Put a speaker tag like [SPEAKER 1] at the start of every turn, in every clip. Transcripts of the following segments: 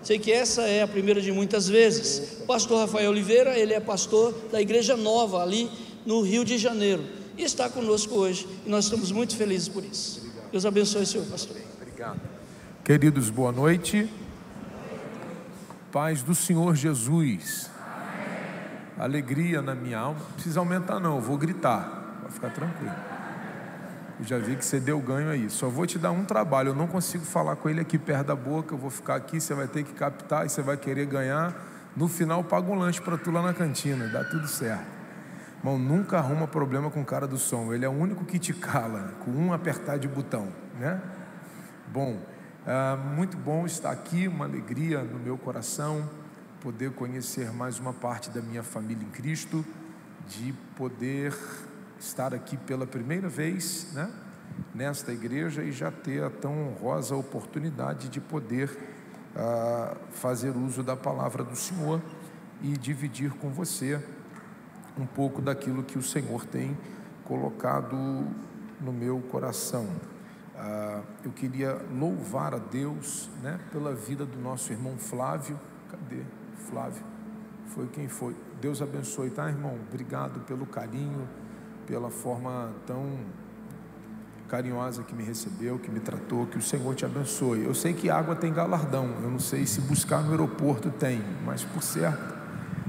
[SPEAKER 1] Sei que essa é a primeira de muitas vezes. O pastor Rafael Oliveira, ele é pastor da Igreja Nova, ali no Rio de Janeiro, e está conosco hoje, e nós estamos muito felizes por isso. Obrigado. Deus abençoe o senhor, pastor.
[SPEAKER 2] Obrigado. Queridos, boa noite. Paz do Senhor Jesus. Alegria na minha alma. Não precisa aumentar não, eu vou gritar, vai ficar tranquilo. Eu já vi que você deu ganho aí. Só vou te dar um trabalho, eu não consigo falar com ele aqui perto da boca. Eu vou ficar aqui, você vai ter que captar e você vai querer ganhar. No final paga um lanche para tu lá na cantina, dá tudo certo. Irmão, nunca arruma problema com o cara do som. Ele é o único que te cala com um apertar de botão, né? Bom, muito bom estar aqui, uma alegria no meu coração poder conhecer mais uma parte da minha família em Cristo, de poder estar aqui pela primeira vez, né, nesta igreja, e já ter a tão honrosa oportunidade de poder fazer uso da palavra do Senhor e dividir com você um pouco daquilo que o Senhor tem colocado no meu coração. Eu queria louvar a Deus, né, pela vida do nosso irmão Flávio. Cadê Flávio? Foi quem foi. Deus abençoe, tá, irmão? Obrigado pelo carinho, pela forma tão carinhosa que me recebeu, que me tratou. Que o Senhor te abençoe. Eu sei que água tem galardão, eu não sei se buscar no aeroporto tem, mas por certo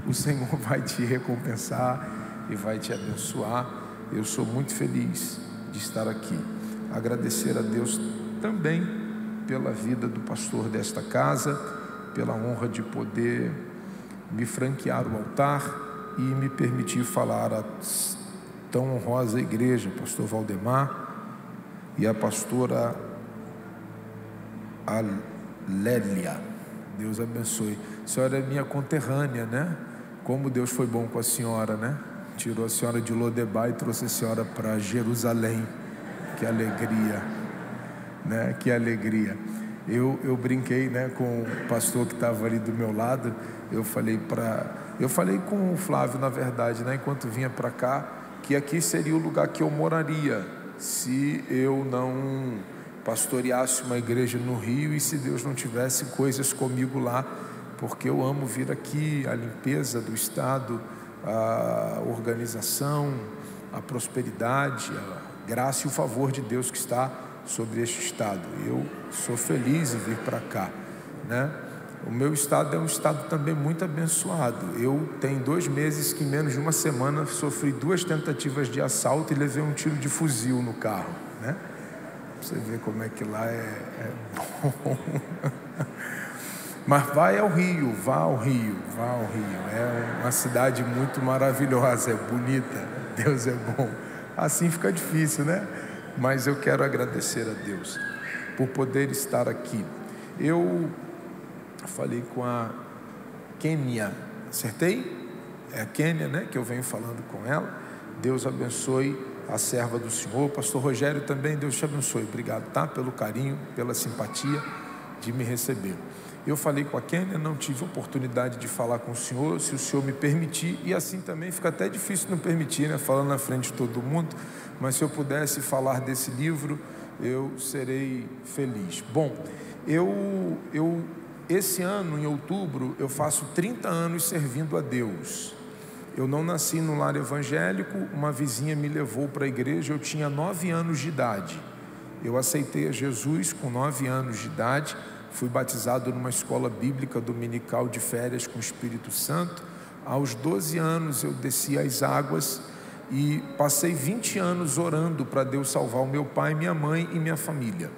[SPEAKER 2] o Senhor vai te recompensar e vai te abençoar. Eu sou muito feliz de estar aqui. Agradecer a Deus também pela vida do pastor desta casa, pela honra de poder me franquear o altar e me permitir falar a tão honrosa igreja, pastor Valdemar e a pastora Lélia. Deus abençoe. A senhora é minha conterrânea, né? Como Deus foi bom com a senhora, né? Tirou a senhora de Lodebar e trouxe a senhora para Jerusalém. Que alegria, né? Que alegria. Eu brinquei, né, com o pastor que estava ali do meu lado. Eu falei com o Flávio, na verdade, né, enquanto vinha para cá, que aqui seria o lugar que eu moraria se eu não pastoreasse uma igreja no Rio e se Deus não tivesse coisas comigo lá, porque eu amo vir aqui, a limpeza do estado, a organização, a prosperidade, a graça e o favor de Deus que está sobre este estado. Eu sou feliz em vir para cá, né? O meu estado é um estado também muito abençoado. Eu tenho 2 meses que em menos de uma semana sofri 2 tentativas de assalto e levei um tiro de fuzil no carro, né? Você vê como é que lá é bom. Mas vá ao Rio. É uma cidade muito maravilhosa, é bonita, Deus é bom. Assim fica difícil, né? Mas eu quero agradecer a Deus por poder estar aqui. Eu falei com a Kênia, acertei? É a Kênia, né? Que eu venho falando com ela. Deus abençoe a serva do Senhor. Pastor Rogério também, Deus te abençoe. Obrigado, tá? Pelo carinho, pela simpatia de me receber. Eu falei com a Kênia, não tive oportunidade de falar com o senhor, se o senhor me permitir, e assim também fica até difícil não permitir, né? Falando na frente de todo mundo, mas se eu pudesse falar desse livro, eu serei feliz. Bom, esse ano, em outubro, eu faço 30 anos servindo a Deus. Eu não nasci no lar evangélico, uma vizinha me levou para a igreja, eu tinha 9 anos de idade. Eu aceitei a Jesus com 9 anos de idade, fui batizado numa escola bíblica dominical de férias com o Espírito Santo. Aos 12 anos eu desci as águas e passei 20 anos orando para Deus salvar o meu pai, minha mãe e minha família.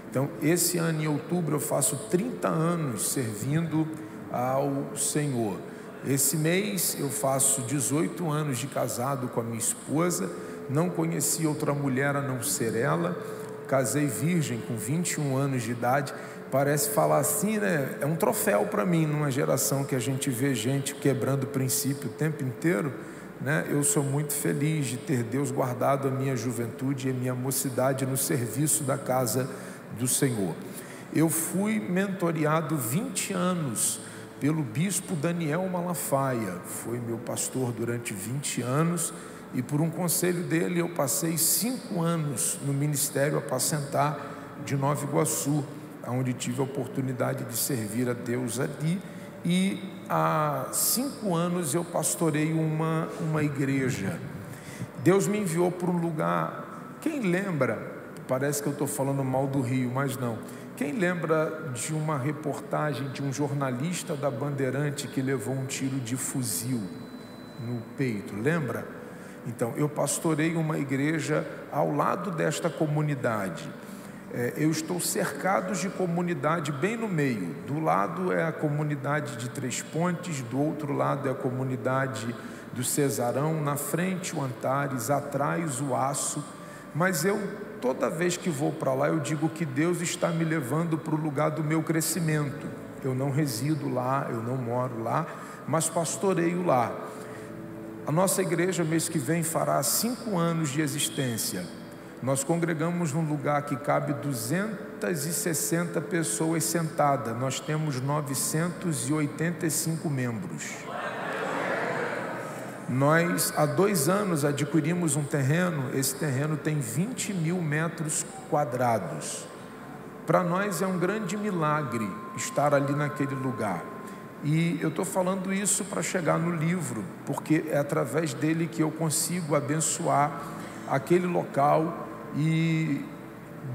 [SPEAKER 2] Então, esse ano em outubro eu faço 30 anos servindo ao Senhor. Esse mês eu faço 18 anos de casado com a minha esposa, não conheci outra mulher a não ser ela, casei virgem com 21 anos de idade. Parece falar assim, né? É um troféu para mim, numa geração que a gente vê gente quebrando o princípio o tempo inteiro, né? Eu sou muito feliz de ter Deus guardado a minha juventude e a minha mocidade no serviço da casa do Senhor. Eu fui mentoreado 20 anos pelo bispo Daniel Malafaia, foi meu pastor durante 20 anos, e por um conselho dele eu passei 5 anos no ministério Apacentar de Nova Iguaçu, onde tive a oportunidade de servir a Deus ali. E há 5 anos eu pastorei uma igreja. Deus me enviou para um lugar, quem lembra, parece que eu estou falando mal do Rio, mas não. Quem lembra de uma reportagem de um jornalista da Bandeirante que levou um tiro de fuzil no peito, lembra? Então, eu pastorei uma igreja ao lado desta comunidade. Eu estou cercado de comunidade bem no meio. Do lado é a comunidade de Três Pontes, do outro lado é a comunidade do Cesarão, na frente o Antares, atrás o Aço. Mas toda vez que vou para lá, eu digo que Deus está me levando para o lugar do meu crescimento. Eu não resido lá, eu não moro lá, mas pastoreio lá. A nossa igreja, mês que vem, fará 5 anos de existência. Nós congregamos num lugar que cabe 260 pessoas sentadas. Nós temos 985 membros. Nós, há 2 anos, adquirimos um terreno. Esse terreno tem 20 mil metros quadrados. Para nós é um grande milagre estar ali naquele lugar. E eu estou falando isso para chegar no livro, porque é através dele que eu consigo abençoar aquele local e,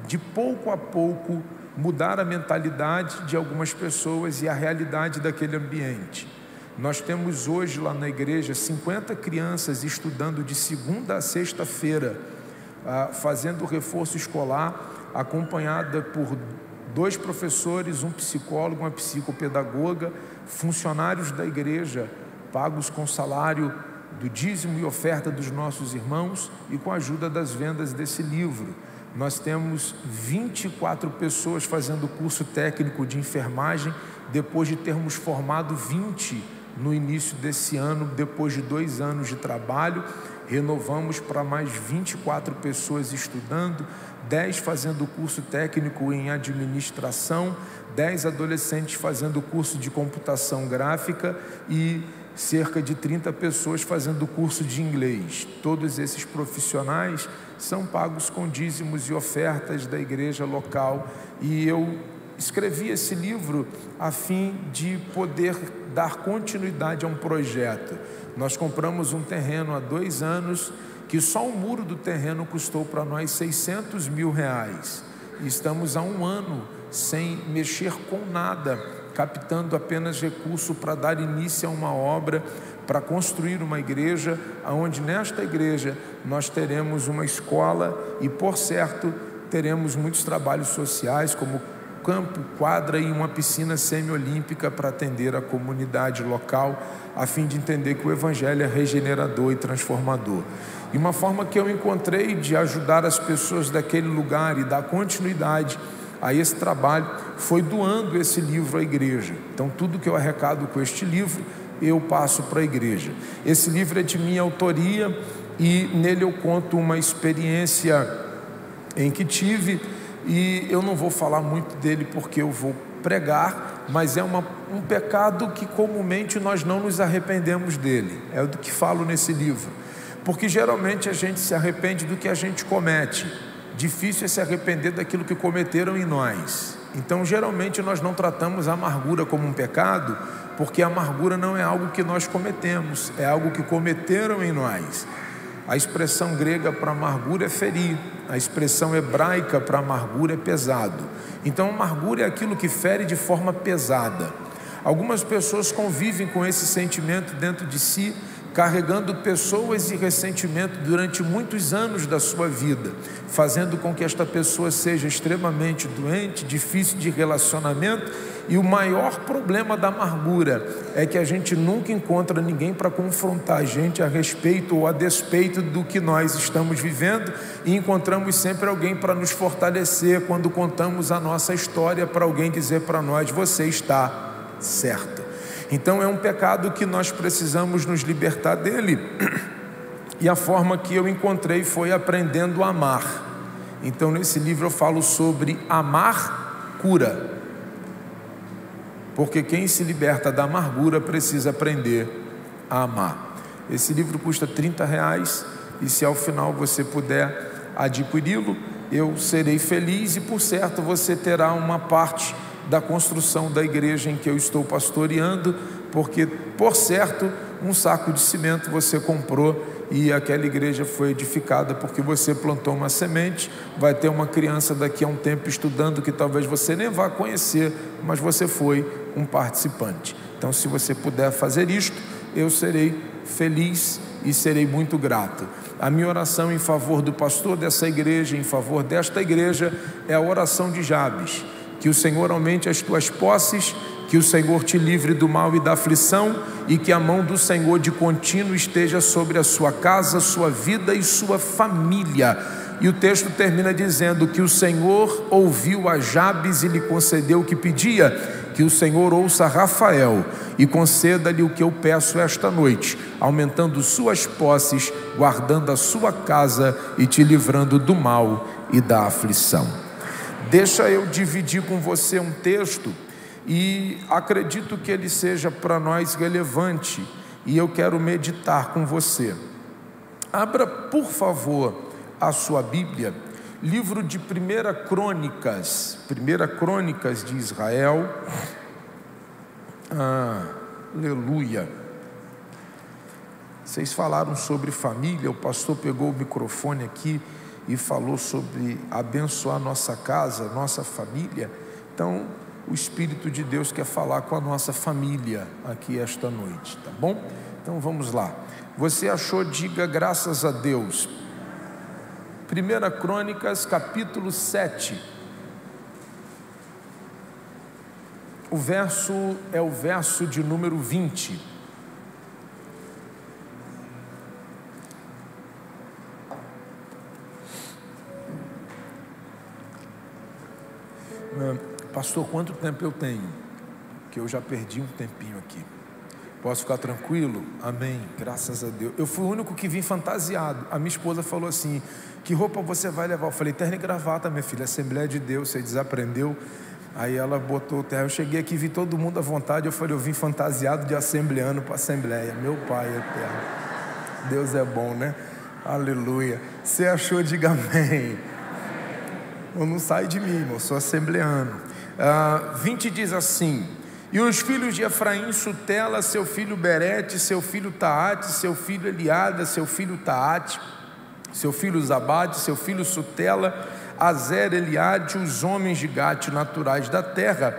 [SPEAKER 2] de pouco a pouco, mudar a mentalidade de algumas pessoas e a realidade daquele ambiente. Nós temos hoje lá na igreja 50 crianças estudando de segunda a sexta-feira, fazendo reforço escolar, acompanhada por 2 professores, um psicólogo, uma psicopedagoga, funcionários da igreja, pagos com salário do dízimo e oferta dos nossos irmãos e com a ajuda das vendas desse livro. Nós temos 24 pessoas fazendo curso técnico de enfermagem, depois de termos formado 20 no início desse ano. Depois de 2 anos de trabalho, renovamos para mais 24 pessoas estudando, 10 fazendo curso técnico em administração, 10 adolescentes fazendo curso de computação gráfica e cerca de 30 pessoas fazendo curso de inglês. Todos esses profissionais são pagos com dízimos e ofertas da igreja local. E eu escrevi esse livro a fim de poder dar continuidade a um projeto. Nós compramos um terreno há 2 anos, que só o muro do terreno custou para nós R$600 mil. E estamos há 1 ano sem mexer com nada, captando apenas recurso para dar início a uma obra, para construir uma igreja, onde nesta igreja nós teremos uma escola e, por certo, teremos muitos trabalhos sociais, como campo, quadra e uma piscina semiolímpica para atender a comunidade local, a fim de entender que o Evangelho é regenerador e transformador. E uma forma que eu encontrei de ajudar as pessoas daquele lugar e dar continuidade a esse trabalho foi doando esse livro à igreja. Então, tudo que eu arrecado com este livro, eu passo para a igreja. Esse livro é de minha autoria e nele eu conto uma experiência em que tive, e eu não vou falar muito dele porque eu vou pregar, mas é um pecado que comumente nós não nos arrependemos dele. É do que falo nesse livro, porque geralmente a gente se arrepende do que a gente comete. Difícil é se arrepender daquilo que cometeram em nós. Então, geralmente nós não tratamos a amargura como um pecado, porque a amargura não é algo que nós cometemos, é algo que cometeram em nós. A expressão grega para amargura é ferir, a expressão hebraica para amargura é pesado. Então, amargura é aquilo que fere de forma pesada. Algumas pessoas convivem com esse sentimento dentro de si, carregando pessoas e ressentimento durante muitos anos da sua vida, fazendo com que esta pessoa seja extremamente doente, difícil de relacionamento. E o maior problema da amargura é que a gente nunca encontra ninguém para confrontar a gente a respeito ou a despeito do que nós estamos vivendo, e encontramos sempre alguém para nos fortalecer quando contamos a nossa história, para alguém dizer para nós: você está certo. Então é um pecado que nós precisamos nos libertar dele, e a forma que eu encontrei foi aprendendo a amar. Então nesse livro eu falo sobre amar cura, porque quem se liberta da amargura precisa aprender a amar. Esse livro custa R$30, e se ao final você puder adquiri-lo, eu serei feliz e, por certo, você terá uma parte da construção da igreja em que eu estou pastoreando, porque, por certo, um saco de cimento você comprou e aquela igreja foi edificada porque você plantou uma semente. Vai ter uma criança daqui a um tempo estudando que talvez você nem vá conhecer, mas você foi um participante. Então, se você puder fazer isto, eu serei feliz e serei muito grato. A minha oração em favor do pastor dessa igreja, em favor desta igreja, é a oração de Jabes: que o Senhor aumente as tuas posses, que o Senhor te livre do mal e da aflição, e que a mão do Senhor de contínuo esteja sobre a sua casa, sua vida e sua família. E o texto termina dizendo que o Senhor ouviu a Jabes e lhe concedeu o que pedia. Que o Senhor ouça Rafael e conceda-lhe o que eu peço esta noite, aumentando suas posses, guardando a sua casa e te livrando do mal e da aflição. Deixa eu dividir com você um texto, e acredito que ele seja para nós relevante, e eu quero meditar com você. Abra, por favor, a sua Bíblia, livro de 1 Crônicas de Israel. Aleluia. Vocês falaram sobre família, o pastor pegou o microfone aqui e falou sobre abençoar nossa casa, nossa família. Então, o Espírito de Deus quer falar com a nossa família aqui esta noite, tá bom? Então vamos lá. Você achou? Diga graças a Deus. 1 Crônicas, capítulo 7. O verso é o verso de número 20. Pastor, quanto tempo eu tenho? Que eu já perdi um tempinho aqui. Posso ficar tranquilo? Amém, graças a Deus. Eu fui o único que vim fantasiado. A minha esposa falou assim: que roupa você vai levar? Eu falei: terno e gravata, minha filha, Assembleia de Deus, você desaprendeu. Aí ela botou o terno. Eu cheguei aqui, vi todo mundo à vontade. Eu falei: eu vim fantasiado de assembleano para a Assembleia. Meu Pai eterno, Deus é bom, né? Aleluia. Você achou? Diga amém. Eu não saio de mim, irmão, eu sou assembleano. 20 diz assim: e os filhos de Efraim, Sutela, seu filho Berete, seu filho Taate, seu filho Eliada, seu filho Taate, seu filho Zabade, seu filho Sutela, Azer, Eliade, os homens de Gate, naturais da terra,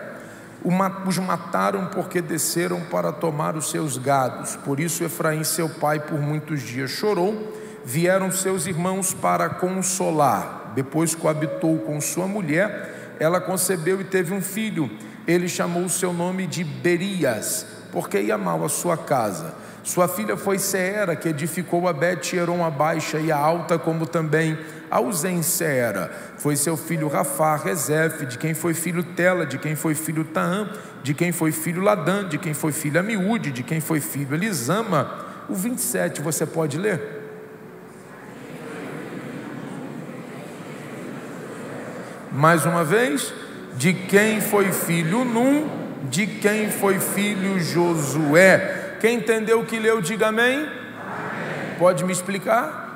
[SPEAKER 2] os mataram porque desceram para tomar os seus gados. Por isso Efraim, seu pai, por muitos dias chorou. Vieram seus irmãos para consolar. Depois coabitou com sua mulher, ela concebeu e teve um filho. Ele chamou o seu nome de Berias, porque ia mal a sua casa. Sua filha foi Seera, que edificou a Bet-Eron, a baixa e a alta, como também a Uzem Seera. Foi seu filho Rafá, Rezef, de quem foi filho Tela, de quem foi filho Taã, de quem foi filho Ladã, de quem foi filho Amiúde, de quem foi filho Elisama. O 27 você pode ler? Mais uma vez: de quem foi filho Num, de quem foi filho Josué. Quem entendeu o que leu, diga amém. Amém. Pode me explicar?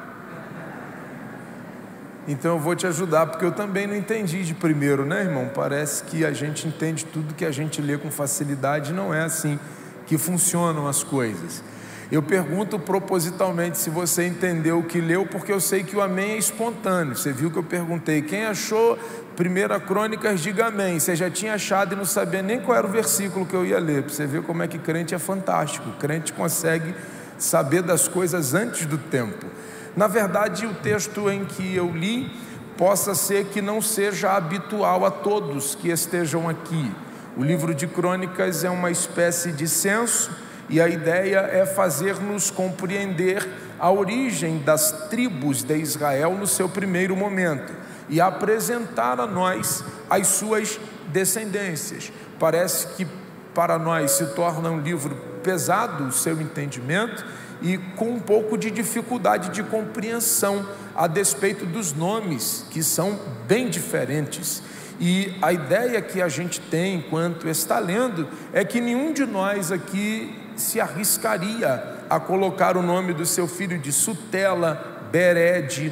[SPEAKER 2] Então eu vou te ajudar, porque eu também não entendi de primeiro, né, irmão? Parece que a gente entende tudo que a gente lê com facilidade. Não é assim que funcionam as coisas. Eu pergunto propositalmente se você entendeu o que leu, porque eu sei que o amém é espontâneo. Você viu que eu perguntei: quem achou 1 Crônicas, diga amém. Você já tinha achado e não sabia nem qual era o versículo que eu ia ler. Para você ver como é que crente é fantástico. O crente consegue saber das coisas antes do tempo. Na verdade, o texto em que eu li possa ser que não seja habitual a todos que estejam aqui. O livro de Crônicas é uma espécie de censo, e a ideia é fazer-nos compreender a origem das tribos de Israel no seu primeiro momento e apresentar a nós as suas descendências. Parece que para nós se torna um livro pesado o seu entendimento e com um pouco de dificuldade de compreensão, a despeito dos nomes que são bem diferentes. E a ideia que a gente tem enquanto está lendo é que nenhum de nós aqui se arriscaria a colocar o nome do seu filho de Sutela, Berede,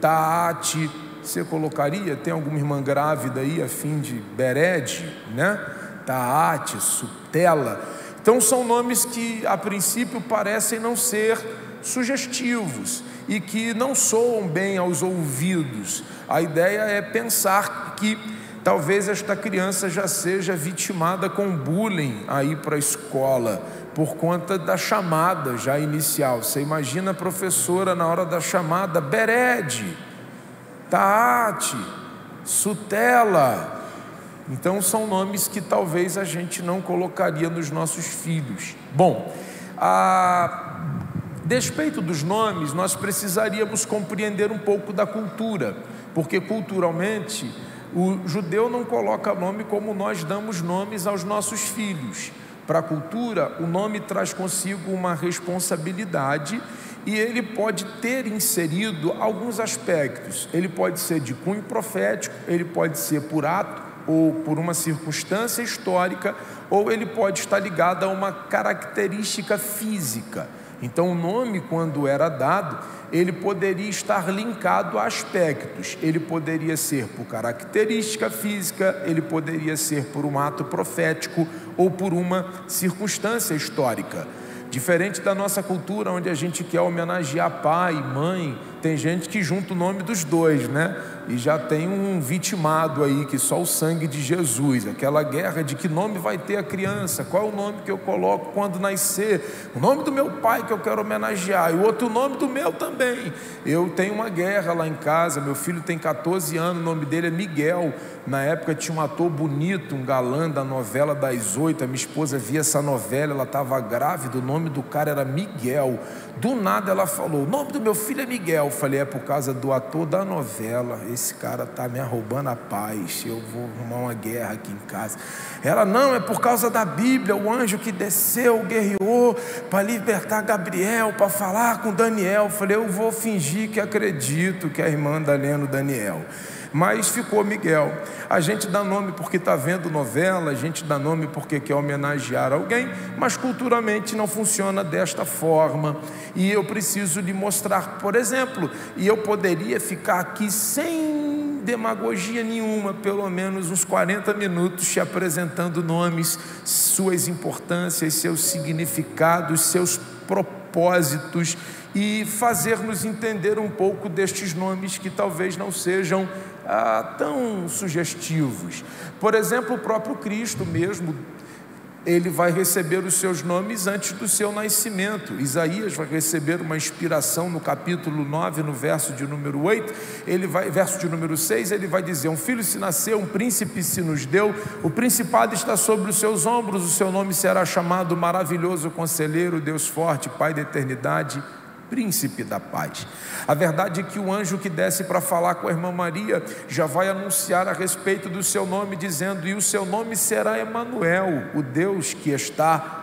[SPEAKER 2] Taate, você colocaria? Tem alguma irmã grávida aí a fim de Bered, né? Taate, Sutela. Então são nomes que a princípio parecem não ser sugestivos e que não soam bem aos ouvidos. A ideia é pensar que talvez esta criança já seja vitimada com bullying aí para a escola, por conta da chamada já inicial. Você imagina a professora na hora da chamada: Bered, Taate, Sutela. Então são nomes que talvez a gente não colocaria nos nossos filhos. Bom, a despeito dos nomes, nós precisaríamos compreender um pouco da cultura, porque culturalmente o judeu não coloca nome como nós damos nomes aos nossos filhos. Para a cultura, o nome traz consigo uma responsabilidade e ele pode ter inserido alguns aspectos. Ele pode ser de cunho profético, ele pode ser por ato ou por uma circunstância histórica, ou ele pode estar ligado a uma característica física. Então o nome, quando era dado, ele poderia estar linkado a aspectos. Ele poderia ser por característica física, ele poderia ser por um ato profético ou por uma circunstância histórica. Diferente da nossa cultura, onde a gente quer homenagear pai, mãe, tem gente que junta o nome dos dois, né? E já tem um vitimado aí, que só o sangue de Jesus, aquela guerra de que nome vai ter a criança, qual é o nome que eu coloco quando nascer, o nome do meu pai que eu quero homenagear, e o outro nome do meu também. Eu tenho uma guerra lá em casa, meu filho tem 14 anos, o nome dele é Miguel. Na época tinha um ator bonito, um galã da novela das 8, a minha esposa via essa novela, ela estava grávida, o nome do cara era Miguel. Do nada ela falou: o nome do meu filho é Miguel. Eu falei: é por causa do ator da novela, esse cara está me roubando a paz, eu vou arrumar uma guerra aqui em casa. Ela: não, é por causa da Bíblia, o anjo que desceu, guerreou para libertar Gabriel, para falar com Daniel. Eu falei: eu vou fingir que acredito que a irmã está lendo Daniel. Mas ficou Miguel. A gente dá nome porque está vendo novela, a gente dá nome porque quer homenagear alguém, mas culturalmente não funciona desta forma. E eu preciso lhe mostrar, por exemplo, e eu poderia ficar aqui sem demagogia nenhuma, pelo menos uns 40 minutos te apresentando nomes, suas importâncias, seus significados, seus propósitos, e fazer-nos entender um pouco destes nomes que talvez não sejam tão sugestivos. Por exemplo, o próprio Cristo mesmo, ele vai receber os seus nomes antes do seu nascimento. Isaías vai receber uma inspiração no capítulo 9, no verso de número 8, verso de número 6, ele vai dizer: um filho se nasceu, um príncipe se nos deu, o principado está sobre os seus ombros, o seu nome será chamado Maravilhoso Conselheiro, Deus Forte, Pai da Eternidade, Príncipe da Paz. A verdade é que o anjo que desce para falar com a irmã Maria já vai anunciar a respeito do seu nome, dizendo: e o seu nome será Emanuel, o Deus que está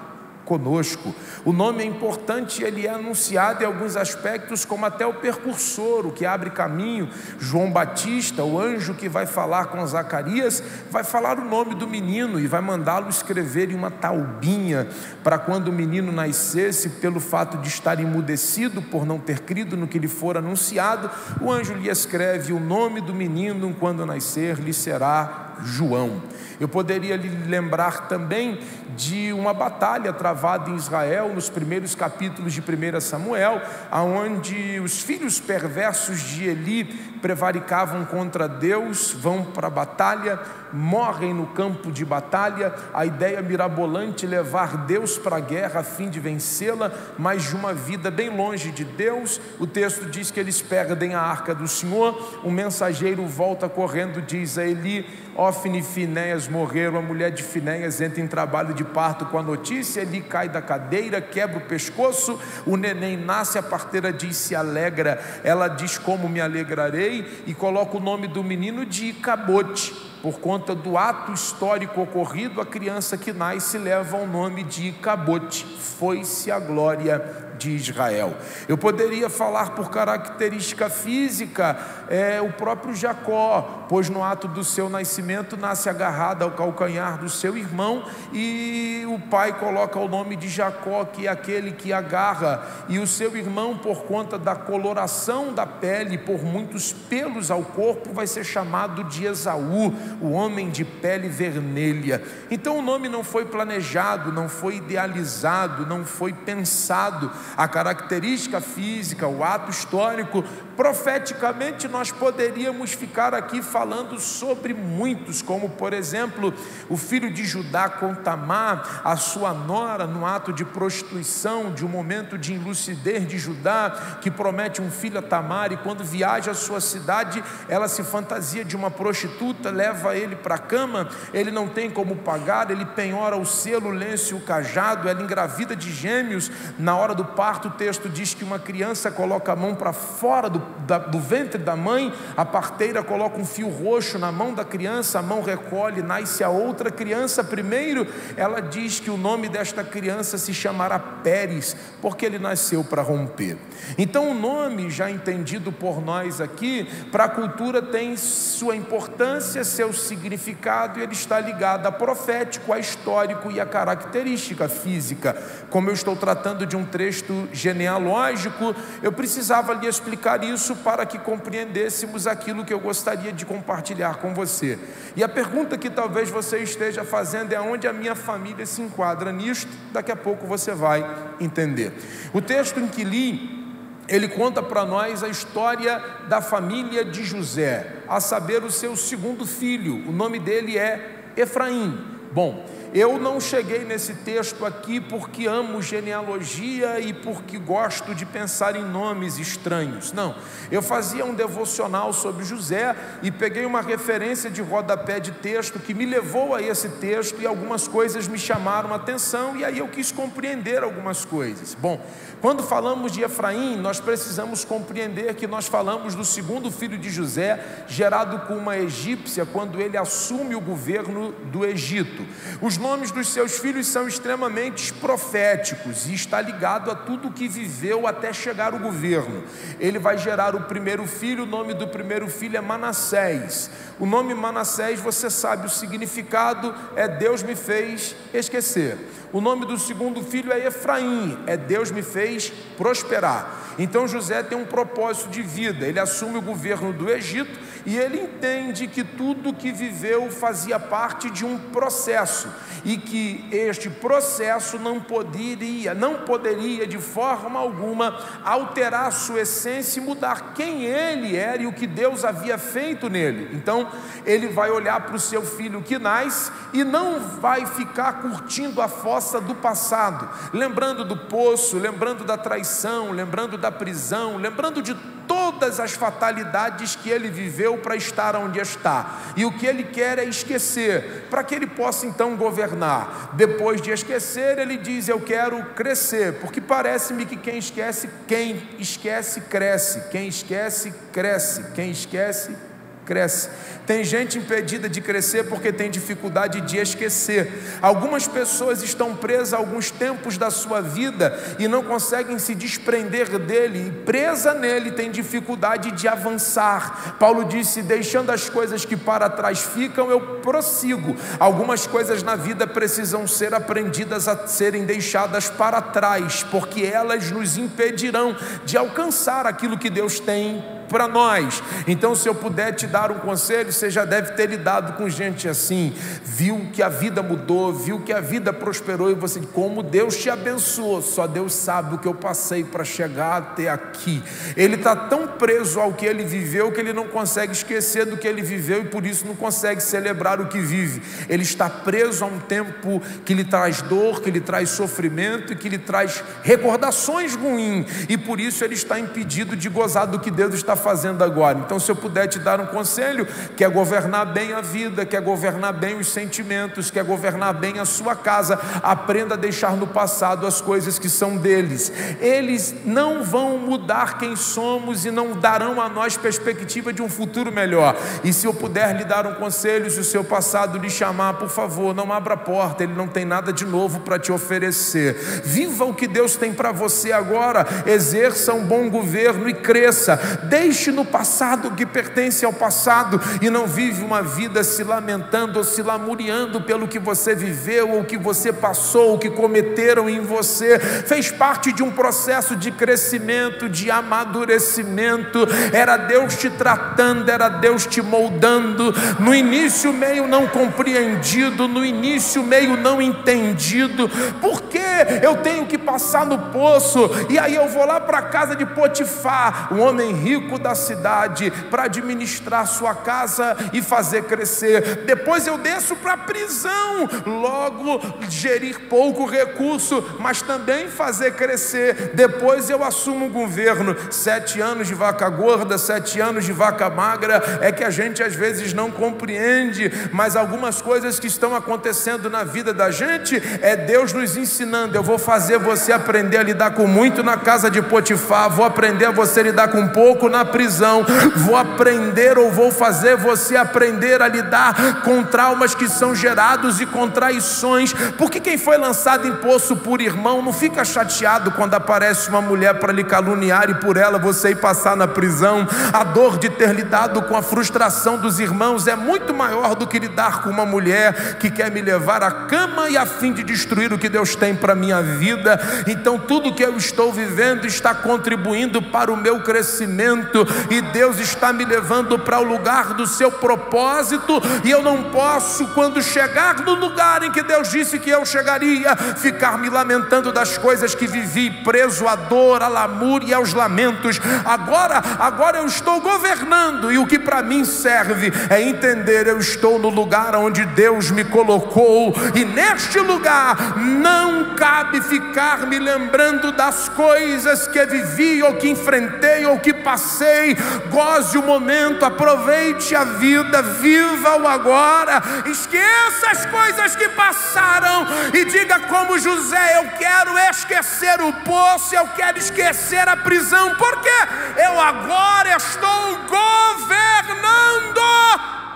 [SPEAKER 2] conosco. O nome é importante, ele é anunciado em alguns aspectos, como até o precursor, o que abre caminho. João Batista, o anjo que vai falar com Zacarias, vai falar o nome do menino e vai mandá-lo escrever em uma taubinha, para quando o menino nascesse, pelo fato de estar emudecido por não ter crido no que lhe for anunciado, o anjo lhe escreve: o nome do menino, quando nascer, lhe será João. Eu poderia lhe lembrar também de uma batalha travada em Israel nos primeiros capítulos de 1 Samuel, onde os filhos perversos de Eli prevaricavam contra Deus, vão para a batalha, morrem no campo de batalha. A ideia mirabolante é levar Deus para a guerra a fim de vencê-la, mas de uma vida bem longe de Deus. O texto diz que eles perdem a arca do Senhor, um mensageiro volta correndo, diz a Eli: Ofne e Finéias morreram. A mulher de Finéias entra em trabalho de parto com a notícia, Eli cai da cadeira, quebra o pescoço, o neném nasce, a parteira diz: se alegra. Ela diz: como me alegrarei? E coloca o nome do menino de Icabote. Por conta do ato histórico ocorrido, a criança que nasce leva o nome de Icabote. Foi-se a glória de Israel. Eu poderia falar por característica física é o próprio Jacó, pois no ato do seu nascimento nasce agarrado ao calcanhar do seu irmão, e o pai coloca o nome de Jacó, que é aquele que agarra, e o seu irmão, por conta da coloração da pele, por muitos pelos ao corpo, vai ser chamado de Esaú, o homem de pele vermelha. Então o nome não foi planejado, não foi idealizado, não foi pensado. A característica física, o ato histórico, profeticamente nós poderíamos ficar aqui falando sobre muitos, como por exemplo o filho de Judá com Tamar, a sua nora, no ato de prostituição, de um momento de enlucidez de Judá, que promete um filho a Tamar, e quando viaja à sua cidade, ela se fantasia de uma prostituta, leva ele para a cama, ele não tem como pagar, ele penhora o selo, o lenço e o cajado, ela engravida de gêmeos. Na hora do parto, o texto diz que uma criança coloca a mão para fora do ventre da mãe, a parteira coloca um fio roxo na mão da criança, a mão recolhe, nasce a outra criança. Primeiro ela diz que o nome desta criança se chamará Pérez, porque ele nasceu para romper. Então o nome, já entendido por nós aqui, para a cultura tem sua importância, seu significado, e ele está ligado a profético, a histórico e a característica física. Como eu estou tratando de um trecho genealógico, eu precisava lhe explicar isso para que compreendêssemos aquilo que eu gostaria de compartilhar com você. E a pergunta que talvez você esteja fazendo é: onde a minha família se enquadra nisto? Daqui a pouco você vai entender. O texto em que li, ele conta para nós a história da família de José, a saber, o seu segundo filho. O nome dele é Efraim. Bom, eu não cheguei nesse texto aqui porque amo genealogia e porque gosto de pensar em nomes estranhos. Não, eu fazia um devocional sobre José e peguei uma referência de rodapé de texto que me levou a esse texto, e algumas coisas me chamaram a atenção, e aí eu quis compreender algumas coisas. Bom, quando falamos de Efraim, nós precisamos compreender que nós falamos do segundo filho de José, gerado com uma egípcia, quando ele assume o governo do Egito. Os nomes dos seus filhos são extremamente proféticos e está ligado a tudo o que viveu até chegar o governo. Ele vai gerar o primeiro filho, o nome do primeiro filho é Manassés. O nome Manassés, você sabe o significado, é Deus me fez esquecer. O nome do segundo filho é Efraim, é Deus me fez prosperar. Então José tem um propósito de vida, ele assume o governo do Egito e ele entende que tudo que viveu fazia parte de um processo, e que este processo não poderia de forma alguma alterar a sua essência e mudar quem ele era e o que Deus havia feito nele. Então ele vai olhar para o seu filho que nasce e não vai ficar curtindo a fossa do passado, lembrando do poço, lembrando da traição, lembrando da prisão, lembrando de todas as fatalidades que ele viveu para estar onde está, e o que ele quer é esquecer, para que ele possa então governar. Depois de esquecer, ele diz: eu quero crescer, porque parece-me que quem esquece cresce, quem esquece cresce, quem esquece cresce. Tem gente impedida de crescer porque tem dificuldade de esquecer. Algumas pessoas estão presas a alguns tempos da sua vida e não conseguem se desprender dele, e presa nele tem dificuldade de avançar. Paulo disse: deixando as coisas que para trás ficam, eu prossigo. Algumas coisas na vida precisam ser aprendidas a serem deixadas para trás, porque elas nos impedirão de alcançar aquilo que Deus tem para nós. Então, se eu puder te dar um conselho, você já deve ter lidado com gente assim, viu que a vida mudou, viu que a vida prosperou, e você, como Deus te abençoou, só Deus sabe o que eu passei para chegar até aqui. Ele está tão preso ao que ele viveu que ele não consegue esquecer do que ele viveu, e por isso não consegue celebrar o que vive. Ele está preso a um tempo que lhe traz dor, que lhe traz sofrimento e que lhe traz recordações ruins, e por isso ele está impedido de gozar do que Deus está fazendo agora. Então, se eu puder te dar um conselho, quer governar bem a vida, quer governar bem os sentimentos, quer governar bem a sua casa, aprenda a deixar no passado as coisas que são deles. Eles não vão mudar quem somos e não darão a nós perspectiva de um futuro melhor. E se eu puder lhe dar um conselho, se o seu passado lhe chamar, por favor, não abra a porta, ele não tem nada de novo para te oferecer. Viva o que Deus tem para você agora, exerça um bom governo e cresça. Deixe deixe no passado o que pertence ao passado e não vive uma vida se lamentando ou se lamuriando pelo que você viveu, ou que você passou, ou que cometeram em você. Fez parte de um processo de crescimento, de amadurecimento. Era Deus te tratando, era Deus te moldando. No início meio não compreendido, no início meio não entendido. Por que eu tenho que passar no poço? E aí eu vou lá para a casa de Potifar, um homem rico da cidade, para administrar sua casa e fazer crescer. Depois eu desço para a prisão, logo gerir pouco recurso, mas também fazer crescer. Depois eu assumo o governo. 7 anos de vaca gorda, 7 anos de vaca magra. É que a gente às vezes não compreende, mas algumas coisas que estão acontecendo na vida da gente é Deus nos ensinando. Eu vou fazer você aprender a lidar com muito na casa de Potifar, vou aprender a você lidar com pouco na prisão, vou aprender ou vou fazer você aprender a lidar com traumas que são gerados e com traições. Porque quem foi lançado em poço por irmão não fica chateado quando aparece uma mulher para lhe caluniar e por ela você ir passar na prisão. A dor de ter lidado com a frustração dos irmãos é muito maior do que lidar com uma mulher que quer me levar à cama e a fim de destruir o que Deus tem para a minha vida. Então tudo que eu estou vivendo está contribuindo para o meu crescimento, e Deus está me levando para o lugar do seu propósito, e eu não posso, quando chegar no lugar em que Deus disse que eu chegaria, ficar me lamentando das coisas que vivi, preso à dor, à lamúria e aos lamentos. Agora eu estou governando, e o que para mim serve é entender: eu estou no lugar onde Deus me colocou, e neste lugar não cabe ficar me lembrando das coisas que vivi, ou que enfrentei, ou que passei. Goze o momento, aproveite a vida, viva o agora, esqueça as coisas que passaram e diga como José: eu quero esquecer o poço, eu quero esquecer a prisão, porque eu agora estou governando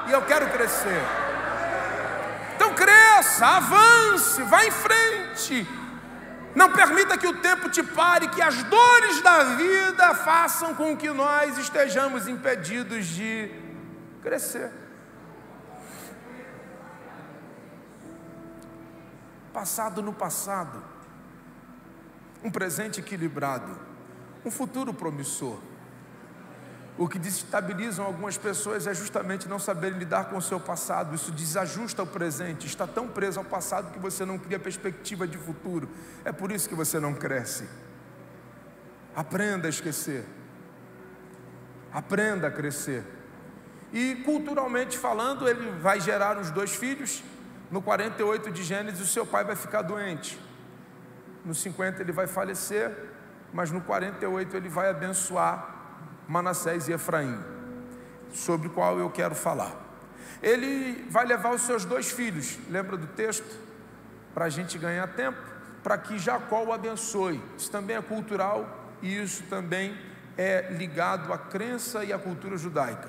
[SPEAKER 2] e eu quero crescer. Então cresça, avance, vá em frente. Não permita que o tempo te pare, que as dores da vida façam com que nós estejamos impedidos de crescer. Passado no passado, um presente equilibrado, um futuro promissor. O que desestabilizam algumas pessoas é justamente não saberem lidar com o seu passado. Isso desajusta o presente, está tão preso ao passado que você não cria perspectiva de futuro. É por isso que você não cresce. Aprenda a esquecer, aprenda a crescer. E culturalmente falando, ele vai gerar os 2 filhos. No 48 de Gênesis, o seu pai vai ficar doente. No 50 ele vai falecer, mas no 48 ele vai abençoar Manassés e Efraim, sobre o qual eu quero falar. Ele vai levar os seus 2 filhos, lembra do texto? Para a gente ganhar tempo, para que Jacó o abençoe. Isso também é cultural, e isso também é ligado à crença e à cultura judaica.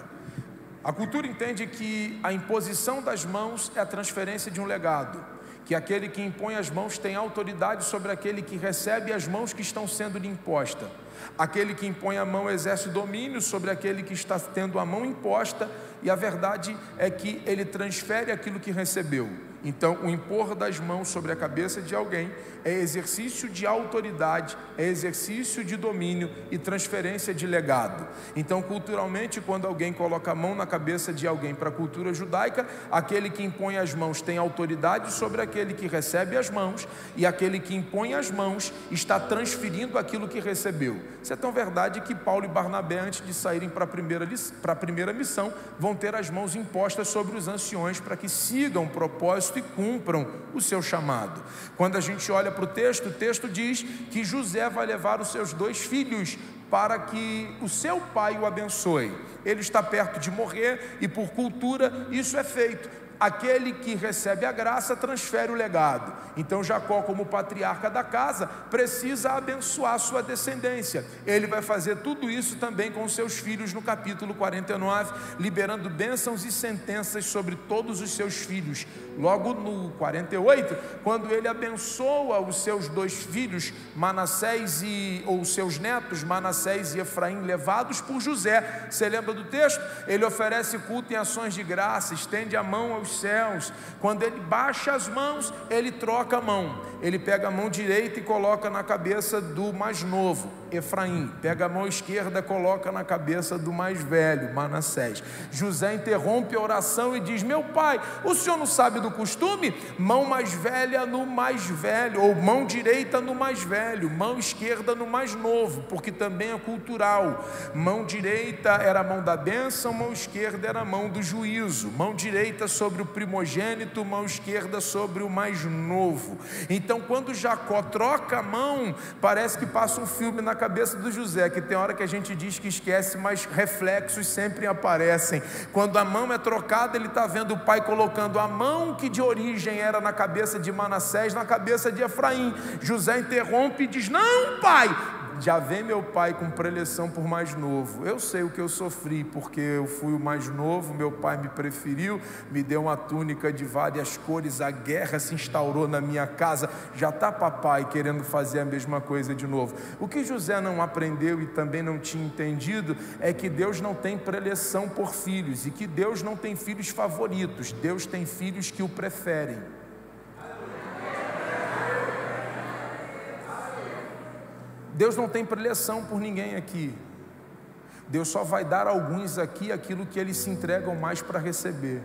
[SPEAKER 2] A cultura entende que a imposição das mãos é a transferência de um legado, que aquele que impõe as mãos tem autoridade sobre aquele que recebe as mãos que estão sendo lhe impostas. Aquele que impõe a mão exerce domínio sobre aquele que está tendo a mão imposta, e a verdade é que ele transfere aquilo que recebeu. Então, o impor das mãos sobre a cabeça de alguém é exercício de autoridade, é exercício de domínio e transferência de legado. Então, culturalmente, quando alguém coloca a mão na cabeça de alguém, para a cultura judaica, aquele que impõe as mãos tem autoridade sobre aquele que recebe as mãos, e aquele que impõe as mãos está transferindo aquilo que recebeu. Isso é tão verdade que Paulo e Barnabé, antes de saírem para a primeira missão, vão ter as mãos impostas sobre os anciões para que sigam o propósito e cumpram o seu chamado. Quando a gente olha para o texto diz que José vai levar os seus 2 filhos para que o seu pai o abençoe. Ele está perto de morrer e por cultura isso é feito. aquele que recebe a graça transfere o legado. Então Jacó, como patriarca da casa, precisa abençoar sua descendência. Ele vai fazer tudo isso também com seus filhos no capítulo 49, liberando bênçãos e sentenças sobre todos os seus filhos. Logo no 48, quando ele abençoa os seus dois filhos, Manassés ou os seus netos, Manassés e Efraim, levados por José. Você lembra do texto? Ele oferece culto em ações de graça, estende a mão aos céus. Quando ele baixa as mãos, ele troca a mão. Ele pega a mão direita e coloca na cabeça do mais novo, Efraim. Pega a mão esquerda e coloca na cabeça do mais velho, Manassés. José interrompe a oração e diz: meu pai, o senhor não sabe do costume? Mão mais velha no mais velho, ou mão direita no mais velho, mão esquerda no mais novo, porque também é cultural. Mão direita era a mão da bênção, mão esquerda era a mão do juízo. Mão direita sobre o primogênito, mão esquerda sobre o mais novo. Então, quando Jacó troca a mão, parece que passa um filme na cabeça do José, que tem hora que a gente diz que esquece, mas reflexos sempre aparecem. Quando a mão é trocada, ele está vendo o pai colocando a mão que de origem era na cabeça de Manassés, na cabeça de Efraim. José interrompe e diz: não, pai, já vem meu pai com preleção por mais novo. Eu sei o que eu sofri, porque eu fui o mais novo, meu pai me preferiu, me deu uma túnica de várias cores, a guerra se instaurou na minha casa, já está papai querendo fazer a mesma coisa de novo. O que José não aprendeu e também não tinha entendido é que Deus não tem preleção por filhos, e que Deus não tem filhos favoritos, Deus tem filhos que o preferem. Deus não tem preleção por ninguém aqui. Deus só vai dar a alguns aqui aquilo que eles se entregam mais para receber.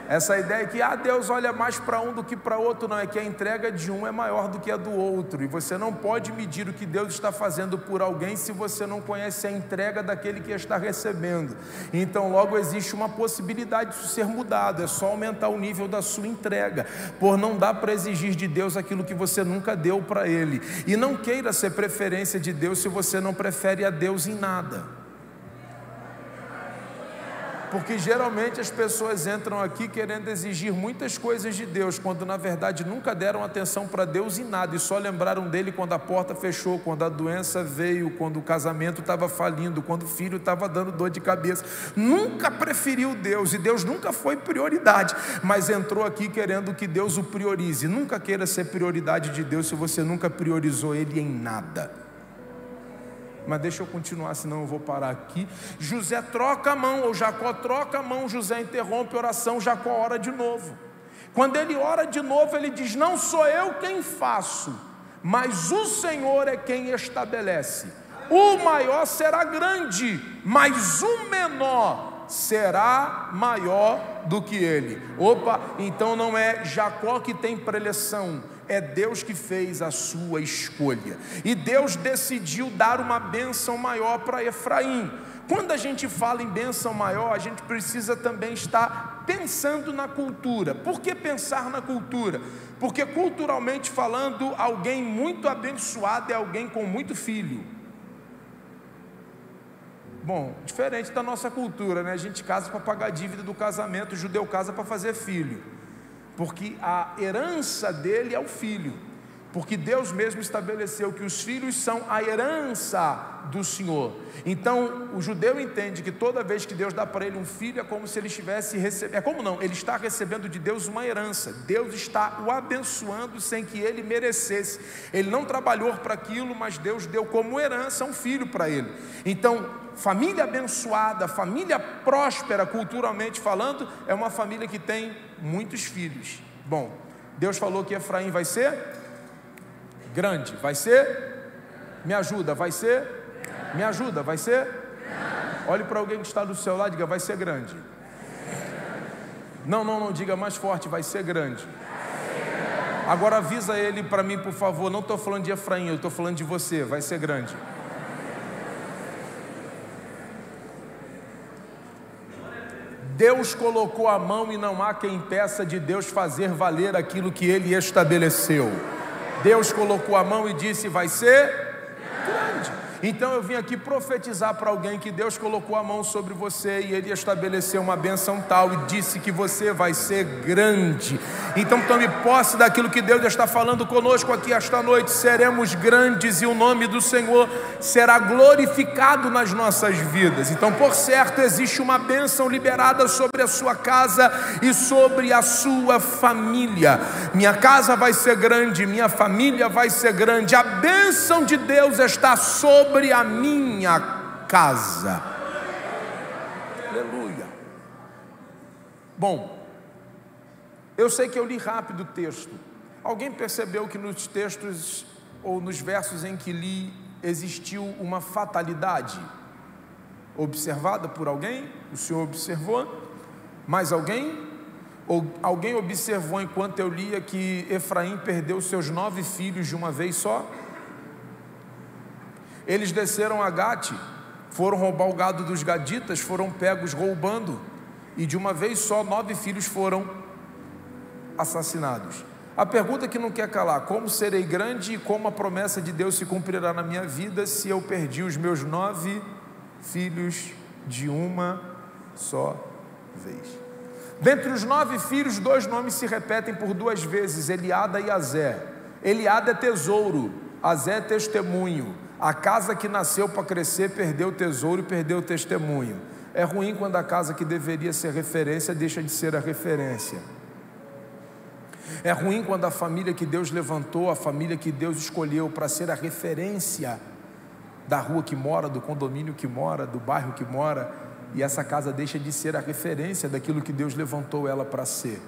[SPEAKER 2] Essa ideia que Deus olha mais para um do que para outro, não, é que a entrega de um é maior do que a do outro, e você não pode medir o que Deus está fazendo por alguém se você não conhece a entrega daquele que está recebendo. Então logo existe uma possibilidade de ser mudado, é só aumentar o nível da sua entrega, por não dá para exigir de Deus aquilo que você nunca deu para Ele, e não queira ser preferência de Deus se você não prefere a Deus em nada. Porque geralmente as pessoas entram aqui querendo exigir muitas coisas de Deus, quando na verdade nunca deram atenção para Deus em nada, e só lembraram dele quando a porta fechou, quando a doença veio, quando o casamento estava falindo, quando o filho estava dando dor de cabeça. Nunca preferiu Deus, e Deus nunca foi prioridade, mas entrou aqui querendo que Deus o priorize. Nunca queira ser prioridade de Deus se você nunca priorizou Ele em nada. Mas deixa eu continuar, senão eu vou parar aqui. José troca a mão, ou Jacó troca a mão, José interrompe a oração, Jacó ora de novo. Quando ele ora de novo, ele diz: não sou eu quem faço, mas o Senhor é quem estabelece. O maior será grande, mas o menor será maior do que ele. Opa, então não é Jacó que tem preleção, é Deus que fez a sua escolha, e Deus decidiu dar uma bênção maior para Efraim. Quando a gente fala em bênção maior, a gente precisa também estar pensando na cultura. Por que pensar na cultura? Porque culturalmente falando, alguém muito abençoado é alguém com muito filho. Bom, diferente da nossa cultura, né? A gente casa para pagar a dívida do casamento, o judeu casa para fazer filho, porque a herança dele é o filho, porque Deus mesmo estabeleceu que os filhos são a herança do Senhor. Então o judeu entende que toda vez que Deus dá para ele um filho, é como se ele estivesse recebendo, ele está recebendo de Deus uma herança. Deus está o abençoando sem que ele merecesse. Ele não trabalhou para aquilo, mas Deus deu como herança um filho para ele. Então, família abençoada, família próspera, culturalmente falando, é uma família que tem muitos filhos. Bom, Deus falou que Efraim vai ser grande, vai ser, me ajuda, vai ser, me ajuda, vai ser, olhe para alguém que está do seu lado e diga: vai ser grande. Não, diga mais forte: vai ser grande. Agora avisa ele para mim, por favor, não estou falando de Efraim, eu estou falando de você, vai ser grande. Deus colocou a mão e não há quem impeça de Deus fazer valer aquilo que Ele estabeleceu. Deus colocou a mão e disse: vai ser grande. Então eu vim aqui profetizar para alguém que Deus colocou a mão sobre você e Ele estabeleceu uma bênção tal e disse que você vai ser grande. Então tome posse daquilo que Deus está falando conosco aqui esta noite. Seremos grandes e o nome do Senhor será glorificado nas nossas vidas. Então, por certo, existe uma bênção liberada sobre a sua casa e sobre a sua família. Minha casa vai ser grande, minha família vai ser grande. A bênção de Deus está sobre a minha casa. Aleluia. Bom, eu sei que eu li rápido o texto. Alguém percebeu que nos textos ou nos versos em que li existiu uma fatalidade observada por alguém? O senhor observou? Mais alguém? Ou alguém observou enquanto eu lia que Efraim perdeu seus 9 filhos de uma vez só? Eles desceram a Gate, foram roubar o gado dos gaditas, foram pegos roubando, e de uma vez só 9 filhos foram assassinados. A pergunta que não quer calar: como serei grande e como a promessa de Deus se cumprirá na minha vida se eu perdi os meus 9 filhos de uma só vez? Dentre os 9 filhos, 2 nomes se repetem por 2 vezes: Eliada e Azé. Eliada é tesouro, Azé é testemunho. A casa que nasceu para crescer perdeu o tesouro e perdeu o testemunho. É ruim quando a casa que deveria ser referência deixa de ser a referência. É ruim quando a família que Deus levantou, a família que Deus escolheu para ser a referência da rua que mora, do condomínio que mora, do bairro que mora, e essa casa deixa de ser a referência daquilo que Deus levantou ela para ser.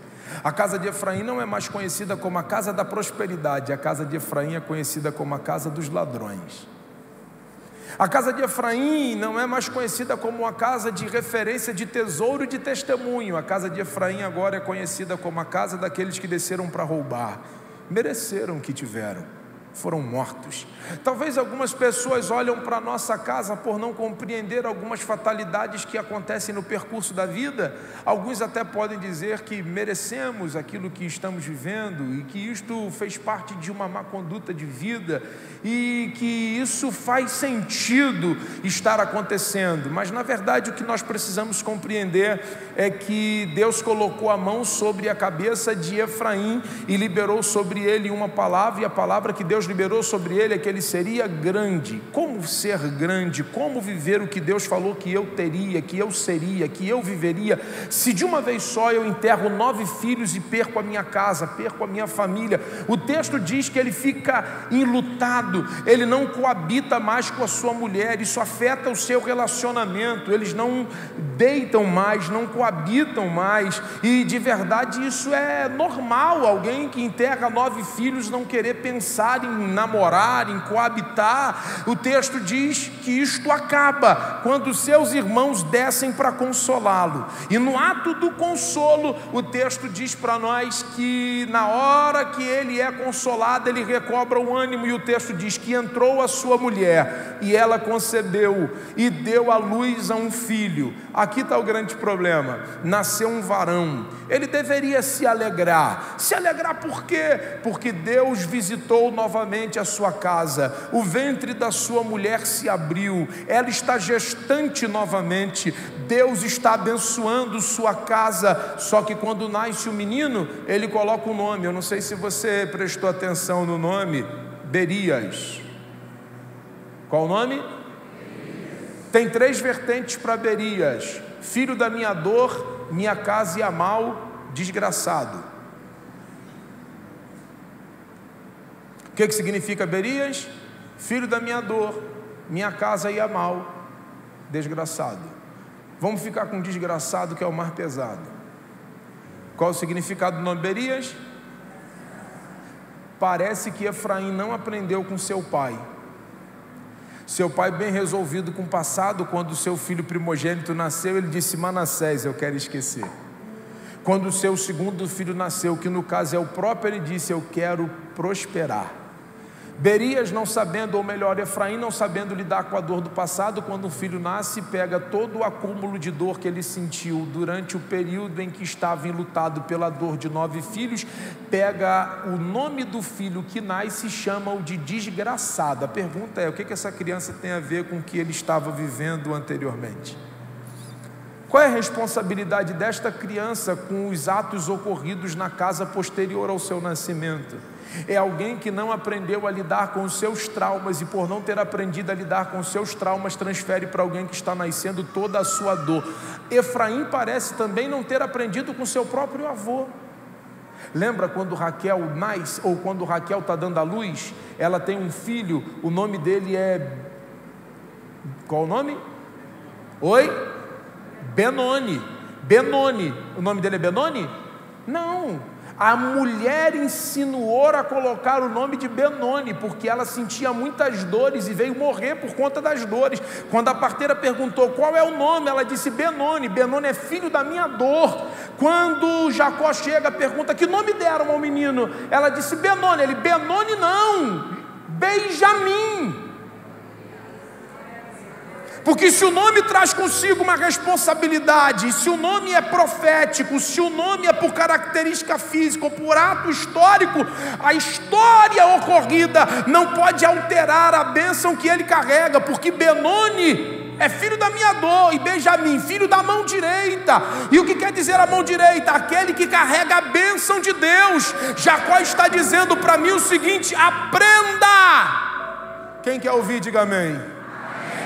[SPEAKER 2] A casa de Efraim não é mais conhecida como a casa da prosperidade, a casa de Efraim é conhecida como a casa dos ladrões. A casa de Efraim não é mais conhecida como uma casa de referência de tesouro e de testemunho. A casa de Efraim agora é conhecida como a casa daqueles que desceram para roubar. Mereceram o que tiveram, foram mortos. Talvez algumas pessoas olham para a nossa casa por não compreender algumas fatalidades que acontecem no percurso da vida. Alguns até podem dizer que merecemos aquilo que estamos vivendo e que isto fez parte de uma má conduta de vida e que isso faz sentido estar acontecendo. Mas na verdade o que nós precisamos compreender é que Deus colocou a mão sobre a cabeça de Efraim e liberou sobre ele uma palavra, e a palavra que Deus liberou sobre ele é que ele seria grande. Como ser grande? Como viver o que Deus falou que eu teria, que eu seria, que eu viveria, se de uma vez só eu enterro 9 filhos e perco a minha casa, perco a minha família? O texto diz que ele fica enlutado, ele não coabita mais com a sua mulher, isso afeta o seu relacionamento, eles não deitam mais, não coabitam mais, e de verdade isso é normal. Alguém que enterra 9 filhos não querer pensar em namorar, em coabitar. O texto diz que isto acaba quando seus irmãos descem para consolá-lo, e no ato do consolo, o texto diz para nós que na hora que ele é consolado, ele recobra o ânimo, e o texto diz que entrou a sua mulher, e ela concebeu, e deu à luz a um filho. Aqui está o grande problema: nasceu um varão. Ele deveria se alegrar. Se alegrar por quê? Porque Deus visitou novamente a sua casa, o ventre da sua mulher se abriu, ela está gestante novamente, Deus está abençoando sua casa. Só que quando nasce o menino, ele coloca o nome, eu não sei se você prestou atenção no nome, Berias. Qual o nome? Tem 3 vertentes para Berias: filho da minha dor, minha casa ia mal, desgraçado. O que significa Berias? Filho da minha dor, minha casa ia mal, desgraçado. Vamos ficar com desgraçado, que é o mais pesado. Qual o significado do nome Berias? Parece que Efraim não aprendeu com seu pai. Seu pai, bem resolvido com o passado, quando o seu filho primogênito nasceu, ele disse: Manassés, eu quero esquecer. Quando o seu segundo filho nasceu, que no caso é o próprio, ele disse: eu quero prosperar. Berias não sabendo, ou melhor, Efraim não sabendo lidar com a dor do passado, quando um filho nasce, pega todo o acúmulo de dor que ele sentiu durante o período em que estava enlutado pela dor de 9 filhos, pega o nome do filho que nasce e chama-o de desgraçado. A pergunta é, o que essa criança tem a ver com o que ele estava vivendo anteriormente? Qual é a responsabilidade desta criança com os atos ocorridos na casa posterior ao seu nascimento? É alguém que não aprendeu a lidar com os seus traumas, e por não ter aprendido a lidar com os seus traumas, transfere para alguém que está nascendo toda a sua dor. Efraim parece também não ter aprendido com seu próprio avô. Lembra quando Raquel nasce, ou quando Raquel está dando à luz? Ela tem um filho, o nome dele é... Qual o nome? Oi? Benoni. Benoni. O nome dele é Benoni? Não. A mulher insinuou a colocar o nome de Benoni, porque ela sentia muitas dores e veio morrer por conta das dores. Quando a parteira perguntou qual é o nome, ela disse Benoni. Benoni é filho da minha dor. Quando Jacó chega, pergunta que nome deram ao menino, ela disse Benoni. Ele, Benoni não, Benjamim. Porque se o nome traz consigo uma responsabilidade, se o nome é profético, se o nome é por característica física ou por ato histórico, a história ocorrida não pode alterar a bênção que ele carrega, porque Benoni é filho da minha dor, e Benjamim, filho da mão direita. E o que quer dizer a mão direita? Aquele que carrega a bênção de Deus. Jacó está dizendo para mim o seguinte: aprenda. Quem quer ouvir, diga amém.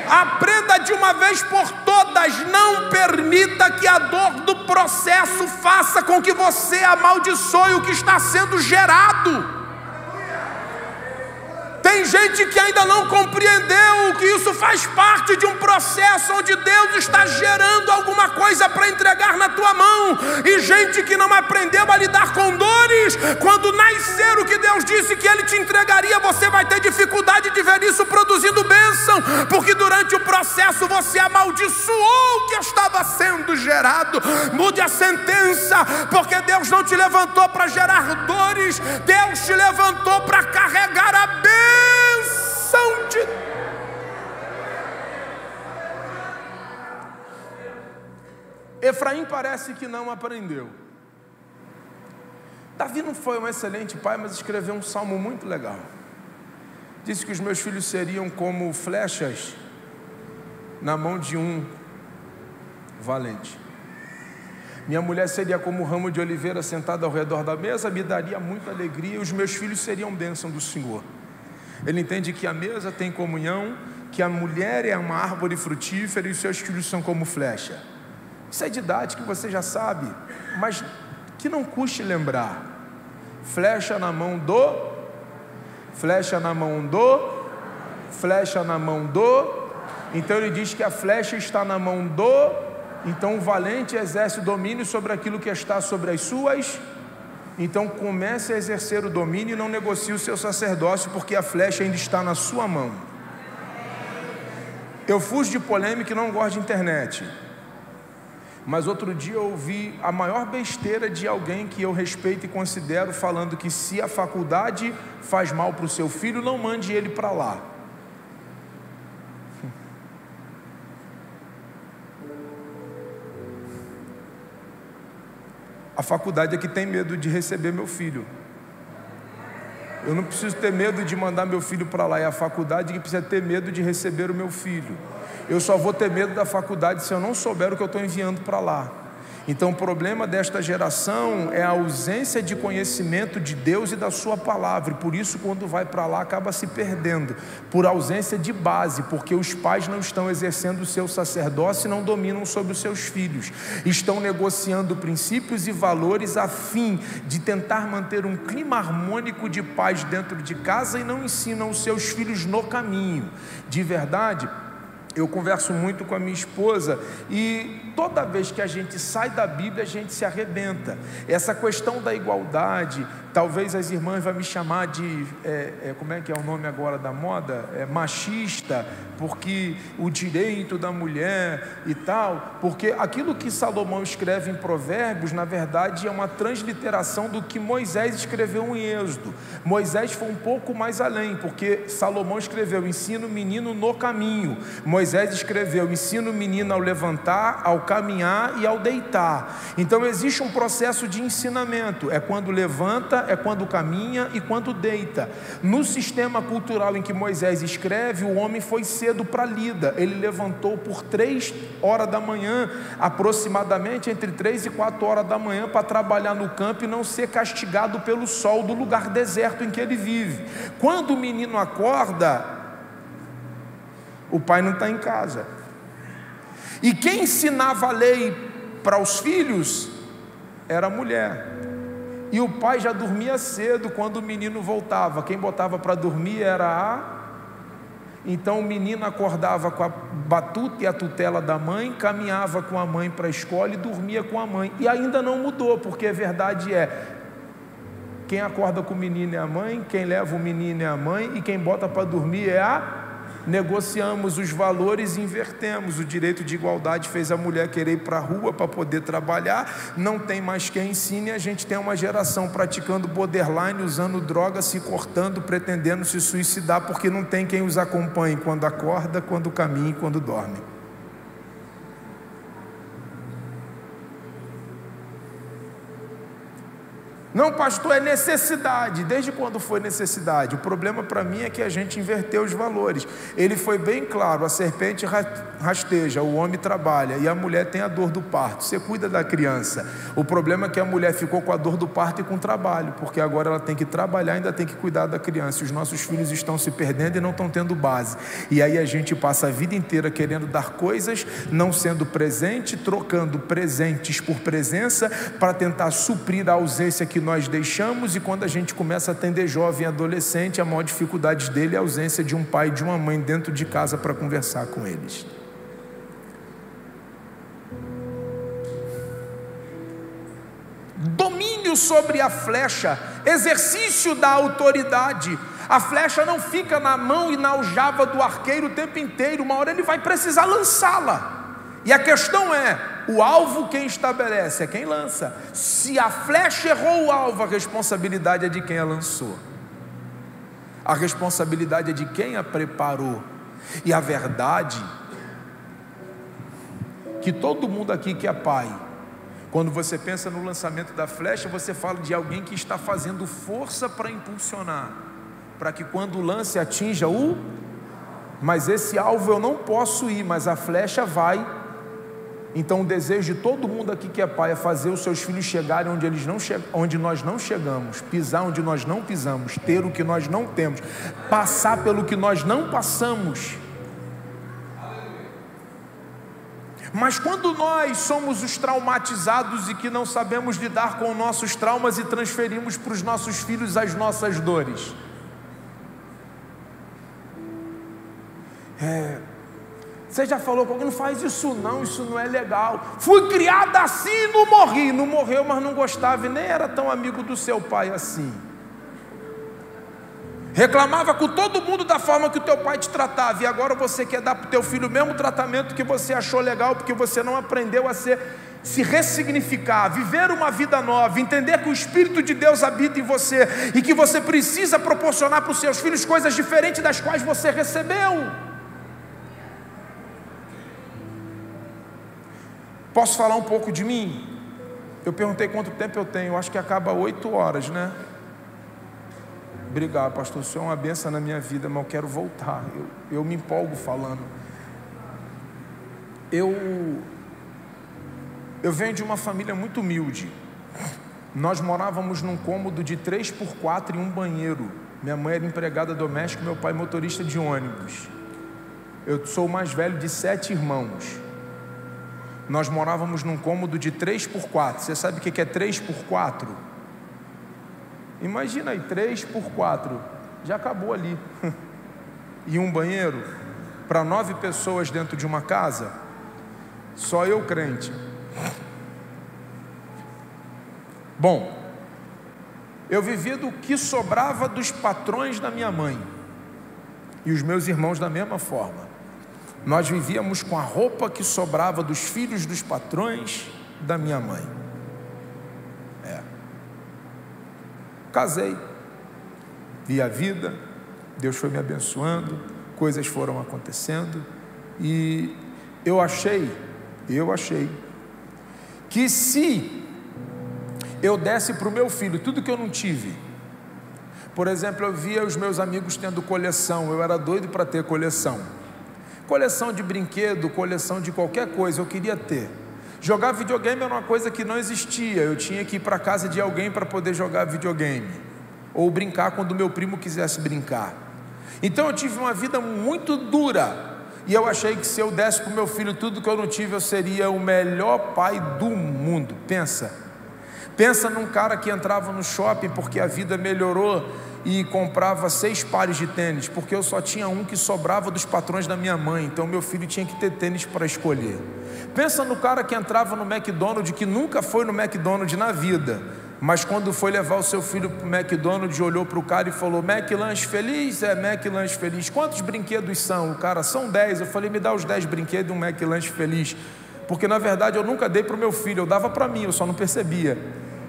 [SPEAKER 2] Aprenda de uma vez por todas, não permita que a dor do processo faça com que você amaldiçoe o que está sendo gerado. Tem gente que ainda não compreendeu que isso faz parte de um processo onde Deus está gerando alguma coisa para entregar na tua mão, e gente que não aprendeu a lidar com dores. Quando nascer o que Deus disse que Ele te entregaria, você vai ter dificuldade de ver isso produzindo bênção, porque durante o processo você amaldiçoou o que estava sendo gerado. Mude a sentença, porque Deus não te levantou para gerar dores, Deus te levantou para carregar a bênção de... Efraim parece que não aprendeu. Davi não foi um excelente pai, mas escreveu um salmo muito legal. Disse que os meus filhos seriam como flechas na mão de um valente. Minha mulher seria como um ramo de oliveira sentada ao redor da mesa, me daria muita alegria, e os meus filhos seriam bênção do Senhor. Ele entende que a mesa tem comunhão, que a mulher é uma árvore frutífera e os seus filhos são como flecha. Isso é didático, você já sabe, mas que não custe lembrar. Flecha na mão do, flecha na mão do, flecha na mão do. Então ele diz que a flecha está na mão do. Então o valente exerce o domínio sobre aquilo que está sobre as suas. Então comece a exercer o domínio e não negocie o seu sacerdócio, porque a flecha ainda está na sua mão. Eu fujo de polêmica e não gosto de internet, mas outro dia eu ouvi a maior besteira de alguém que eu respeito e considero, falando que se a faculdade faz mal para o seu filho, não mande ele para lá. A faculdade é que tem medo de receber meu filho. Eu não preciso ter medo de mandar meu filho para lá, é a faculdade que precisa ter medo de receber o meu filho. Eu só vou ter medo da faculdade se eu não souber o que eu estou enviando para lá. Então o problema desta geração é a ausência de conhecimento de Deus e da sua palavra, e por isso quando vai para lá acaba se perdendo, por ausência de base, porque os pais não estão exercendo o seu sacerdócio e não dominam sobre os seus filhos, estão negociando princípios e valores a fim de tentar manter um clima harmônico de paz dentro de casa, e não ensinam os seus filhos no caminho. De verdade, eu converso muito com a minha esposa, e toda vez que a gente sai da Bíblia, a gente se arrebenta. Essa questão da igualdade Talvez as irmãs vão me chamar de, como é que é o nome agora da moda? Machista, porque o direito da mulher e tal, porque aquilo que Salomão escreve em Provérbios, na verdade é uma transliteração do que Moisés escreveu em Êxodo. Moisés foi um pouco mais além, porque Salomão escreveu: ensina o menino no caminho. Moisés escreveu: ensina o menino ao levantar, ao caminhar e ao deitar. Então existe um processo de ensinamento, é quando levanta, é quando caminha e quando deita. No sistema cultural em que Moisés escreve, o homem foi cedo para a lida. Ele levantou por 3 horas da manhã, aproximadamente entre 3 e 4 horas da manhã, para trabalhar no campo e não ser castigado pelo sol do lugar deserto em que ele vive. Quando o menino acorda, o pai não está em casa. E quem ensinava a lei para os filhos era a mulher. E o pai já dormia cedo quando o menino voltava. Quem botava para dormir era a... Então o menino acordava com a batuta e a tutela da mãe, caminhava com a mãe para a escola e dormia com a mãe. E ainda não mudou, porque a verdade é: quem acorda com o menino é a mãe, quem leva o menino é a mãe, e quem bota para dormir é a... Negociamos os valores e invertemos. O direito de igualdade fez a mulher querer ir para a rua para poder trabalhar. Não tem mais quem ensine. A gente tem uma geração praticando borderline, usando droga, se cortando, pretendendo se suicidar, porque não tem quem os acompanhe quando acorda, quando caminha e quando dorme. Não, pastor, é necessidade. Desde quando foi necessidade? O problema para mim é que a gente inverteu os valores. Ele foi bem claro: a serpente rasteja, o homem trabalha e a mulher tem a dor do parto. Você cuida da criança. O problema é que a mulher ficou com a dor do parto e com o trabalho, porque agora ela tem que trabalhar e ainda tem que cuidar da criança. Os nossos filhos estão se perdendo e não estão tendo base. E aí a gente passa a vida inteira querendo dar coisas, não sendo presente, trocando presentes por presença para tentar suprir a ausência que nós deixamos. E quando a gente começa a atender jovem e adolescente, a maior dificuldade dele é a ausência de um pai e de uma mãe dentro de casa para conversar com eles. Domínio sobre a flecha, exercício da autoridade. A flecha não fica na mão e na aljava do arqueiro o tempo inteiro. Uma hora ele vai precisar lançá-la. E a questão é: o alvo quem estabelece? É quem lança. Se a flecha errou o alvo, a responsabilidade é de quem a lançou. A responsabilidade é de quem a preparou. E a verdade que todo mundo aqui que é pai, quando você pensa no lançamento da flecha, você fala de alguém que está fazendo força para impulsionar, para que quando o lance atinja o... Mas esse alvo eu não posso ir, mas a flecha vai. Então o desejo de todo mundo aqui que é pai é fazer os seus filhos chegarem onde nós não chegamos, pisar onde nós não pisamos, ter o que nós não temos, passar pelo que nós não passamos. Mas quando nós somos os traumatizados e que não sabemos lidar com nossos traumas e transferimos para os nossos filhos as nossas dores, você já falou com alguém: não faz isso não é legal. Fui criada assim e não morri. Não morreu, mas não gostava e nem era tão amigo do seu pai assim. Reclamava com todo mundo da forma que o teu pai te tratava, e agora você quer dar para o teu filho o mesmo tratamento que você achou legal, porque você não aprendeu a se ressignificar, viver uma vida nova, entender que o Espírito de Deus habita em você e que você precisa proporcionar para os seus filhos coisas diferentes das quais você recebeu. Posso falar um pouco de mim? Eu perguntei quanto tempo eu tenho. Eu acho que acaba 8 horas, né? Obrigado, pastor. O senhor é uma bênção na minha vida, mas eu quero voltar. Eu me empolgo falando. Eu venho de uma família muito humilde. Nós morávamos num cômodo de 3x4 e um banheiro. Minha mãe era empregada doméstica, meu pai motorista de ônibus. Eu sou o mais velho de 7 irmãos. Nós morávamos num cômodo de 3x4. Você sabe o que é 3x4? Imagina aí, 3x4. Já acabou ali. E um banheiro para 9 pessoas dentro de uma casa. Só eu crente. Bom, Eu vivia do que sobrava dos patrões da minha mãe. E os meus irmãos da mesma forma. Nós vivíamos com a roupa que sobrava dos filhos dos patrões da minha mãe. Casei, vi a vida, Deus foi me abençoando, coisas foram acontecendo, e eu achei que se eu desse para o meu filho tudo que eu não tive, por exemplo, eu via os meus amigos tendo coleção, eu era doido para ter coleção de brinquedo, coleção de qualquer coisa, eu queria ter. Jogar videogame era uma coisa que não existia, eu tinha que ir para a casa de alguém para poder jogar videogame, ou brincar quando meu primo quisesse brincar. Então eu tive uma vida muito dura, e eu achei que se eu desse para o meu filho tudo que eu não tive, eu seria o melhor pai do mundo. Pensa num cara que entrava no shopping porque a vida melhorou e comprava 6 pares de tênis, porque eu só tinha um que sobrava dos patrões da minha mãe, então meu filho tinha que ter tênis para escolher. Pensa no cara que entrava no McDonald's, que nunca foi no McDonald's na vida, mas quando foi levar o seu filho para o McDonald's, olhou para o cara e falou: McLanche feliz? McLanche feliz. Quantos brinquedos são? O cara: são 10. Eu falei: me dá os 10 brinquedos e um McLanche feliz. Porque na verdade eu nunca dei para o meu filho, eu dava para mim, eu só não percebia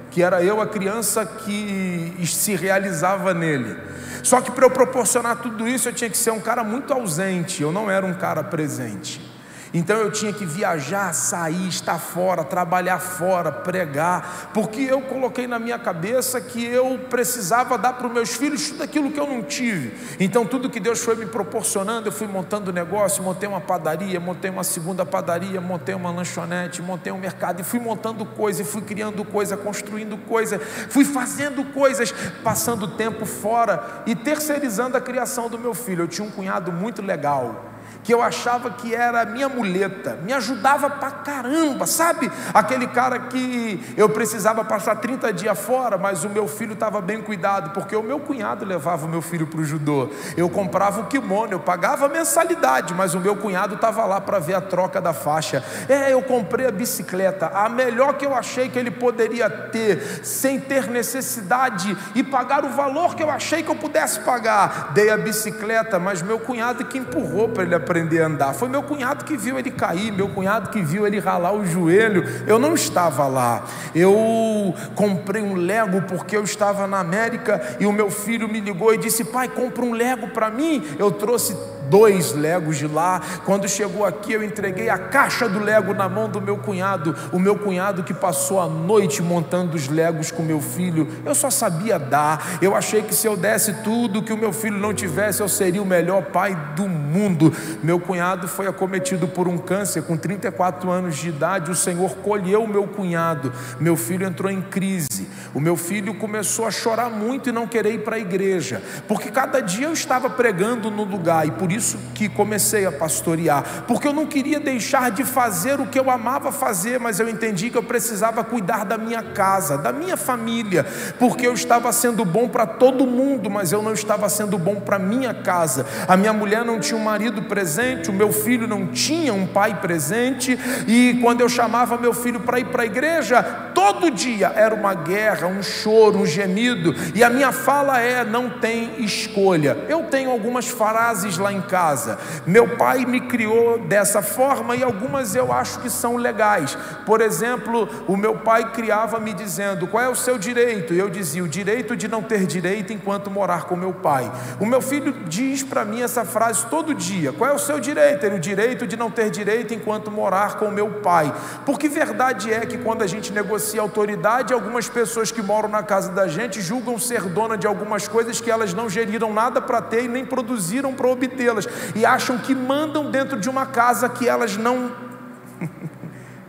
[SPEAKER 2] que era eu a criança que se realizava nele. Só que para eu proporcionar tudo isso, eu tinha que ser um cara muito ausente, eu não era um cara presente. Então eu tinha que viajar, sair, estar fora, trabalhar fora, pregar, porque eu coloquei na minha cabeça que eu precisava dar para os meus filhos tudo aquilo que eu não tive. Então tudo que Deus foi me proporcionando, eu fui montando negócio, montei uma padaria, montei uma segunda padaria, montei uma lanchonete, montei um mercado, e fui montando coisa, e fui criando coisa, construindo coisa, fui fazendo coisas, passando tempo fora e terceirizando a criação do meu filho. Eu tinha um cunhado muito legal, que eu achava que era a minha muleta, me ajudava pra caramba, sabe? Aquele cara que eu precisava passar 30 dias fora, mas o meu filho estava bem cuidado, porque o meu cunhado levava o meu filho para o judô. Eu comprava o kimono, eu pagava a mensalidade, mas o meu cunhado estava lá para ver a troca da faixa. Eu comprei a bicicleta, a melhor que eu achei que ele poderia ter, sem ter necessidade, e pagar o valor que eu achei que eu pudesse pagar. Dei a bicicleta, mas meu cunhado que empurrou para ele aprender a andar. Foi meu cunhado que viu ele cair, meu cunhado que viu ele ralar o joelho. Eu não estava lá. Eu comprei um Lego porque eu estava na América, e o meu filho me ligou e disse: pai, compra um Lego para mim. Eu trouxe 2 Legos de lá. Quando chegou aqui, eu entreguei a caixa do Lego na mão do meu cunhado, o meu cunhado que passou a noite montando os Legos com meu filho. Eu só sabia dar. Eu achei que se eu desse tudo que o meu filho não tivesse, eu seria o melhor pai do mundo. Meu cunhado foi acometido por um câncer com 34 anos de idade. O Senhor colheu o meu cunhado. Meu filho entrou em crise. O meu filho começou a chorar muito e não querer ir para a igreja, porque cada dia eu estava pregando no lugar, e por isso que comecei a pastorear, porque eu não queria deixar de fazer o que eu amava fazer, mas eu entendi que eu precisava cuidar da minha casa, da minha família, porque eu estava sendo bom para todo mundo, mas eu não estava sendo bom para minha casa. A minha mulher não tinha um marido presente, o meu filho não tinha um pai presente, e quando eu chamava meu filho para ir para a igreja, todo dia era uma guerra, um choro, um gemido, e a minha fala é: não tem escolha. Eu tenho algumas frases lá em casa, meu pai me criou dessa forma, e algumas eu acho que são legais. Por exemplo, o meu pai criava me dizendo: qual é o seu direito? E eu dizia: o direito de não ter direito enquanto morar com meu pai. O meu filho diz para mim essa frase todo dia: qual é o seu direito? Ele: o direito de não ter direito enquanto morar com meu pai. Porque verdade é que quando a gente negocia autoridade, algumas pessoas que moram na casa da gente julgam ser dona de algumas coisas que elas não geriram nada para ter e nem produziram para obtê-las, e acham que mandam dentro de uma casa que elas não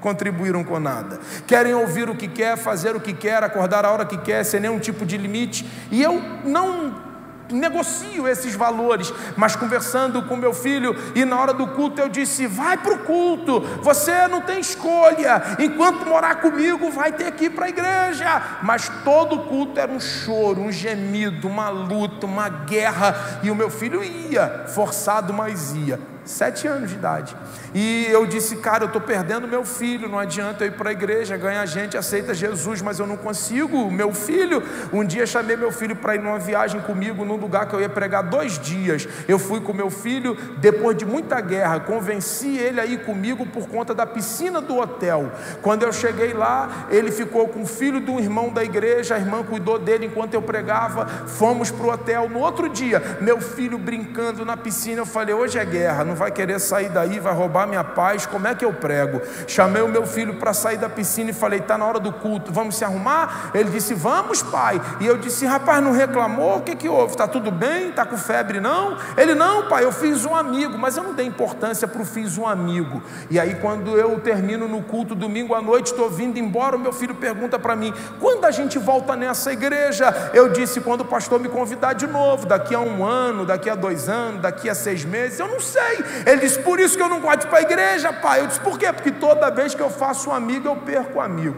[SPEAKER 2] contribuíram com nada. Querem ouvir o que quer, fazer o que quer, acordar a hora que quer, sem nenhum tipo de limite. E eu não negocio esses valores, mas conversando com meu filho, e na hora do culto eu disse: vai para o culto, você não tem escolha, enquanto morar comigo vai ter que ir para a igreja. Mas todo culto era um choro, um gemido, uma luta, uma guerra, e o meu filho ia, forçado, mas ia. 7 anos de idade. E eu disse, cara, eu estou perdendo meu filho, não adianta eu ir para a igreja, ganhar gente, aceita Jesus, mas eu não consigo, meu filho. Um dia chamei meu filho para ir numa viagem comigo, num lugar que eu ia pregar 2 dias. Eu fui com meu filho, depois de muita guerra, convenci ele a ir comigo por conta da piscina do hotel. Quando eu cheguei lá, ele ficou com o filho de um irmão da igreja, a irmã cuidou dele enquanto eu pregava, fomos para o hotel. No outro dia, meu filho brincando na piscina, eu falei, hoje é guerra, não vai querer sair daí, vai roubar minha paz, como é que eu prego? Chamei o meu filho para sair da piscina e falei, está na hora do culto, vamos se arrumar? Ele disse, vamos, pai. E eu disse, rapaz, não reclamou? O que houve? Está tudo bem? Está com febre não? Ele, não, pai, eu fiz um amigo, mas eu não dei importância para o fiz um amigo. E aí quando eu termino no culto domingo à noite, estou vindo embora, o meu filho pergunta para mim, quando a gente volta nessa igreja? Eu disse, quando o pastor me convidar de novo, daqui a 1 ano, daqui a 2 anos, daqui a 6 meses, eu não sei. Ele disse, por isso que eu não gosto de ir para a igreja, pai. Eu disse, por quê? Porque toda vez que eu faço um amigo, eu perco o amigo.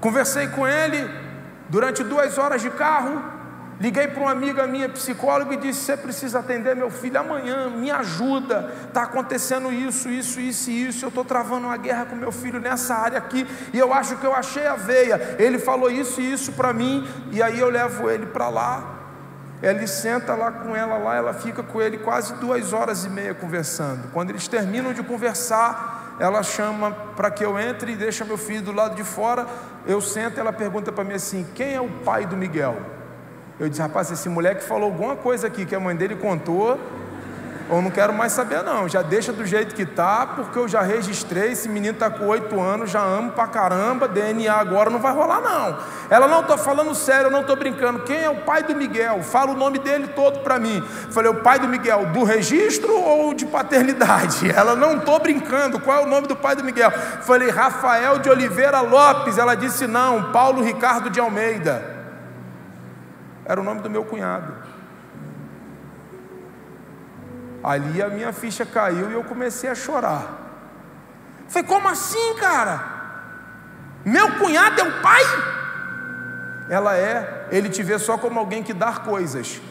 [SPEAKER 2] Conversei com ele durante 2 horas de carro, liguei para uma amiga minha, psicóloga, e disse, você precisa atender meu filho amanhã, me ajuda, está acontecendo isso, eu estou travando uma guerra com meu filho nessa área aqui, e eu acho que eu achei a veia. Ele falou isso e isso para mim, e aí eu levo ele para lá. Ele senta lá com ela lá, ela fica com ele quase 2 horas e meia conversando. Quando eles terminam de conversar, ela chama para que eu entre e deixa meu filho do lado de fora. Eu sento e ela pergunta para mim assim, quem é o pai do Miguel? Eu disse, rapaz, esse moleque falou alguma coisa aqui que a mãe dele contou, eu não quero mais saber não, já deixa do jeito que tá, porque eu já registrei, esse menino está com 8 anos, já amo pra caramba, DNA agora não vai rolar não. Ela, não, estou falando sério, eu não estou brincando, quem é o pai do Miguel? Fala o nome dele todo para mim. Falei, o pai do Miguel, do registro ou de paternidade? Ela, não estou brincando, qual é o nome do pai do Miguel? Falei, Rafael de Oliveira Lopes. Ela disse, não, Paulo Ricardo de Almeida. Era o nome do meu cunhado. Ali a minha ficha caiu e eu comecei a chorar. Falei, como assim, cara? Meu cunhado é o pai? Ela é, ele te vê só como alguém que dá coisas.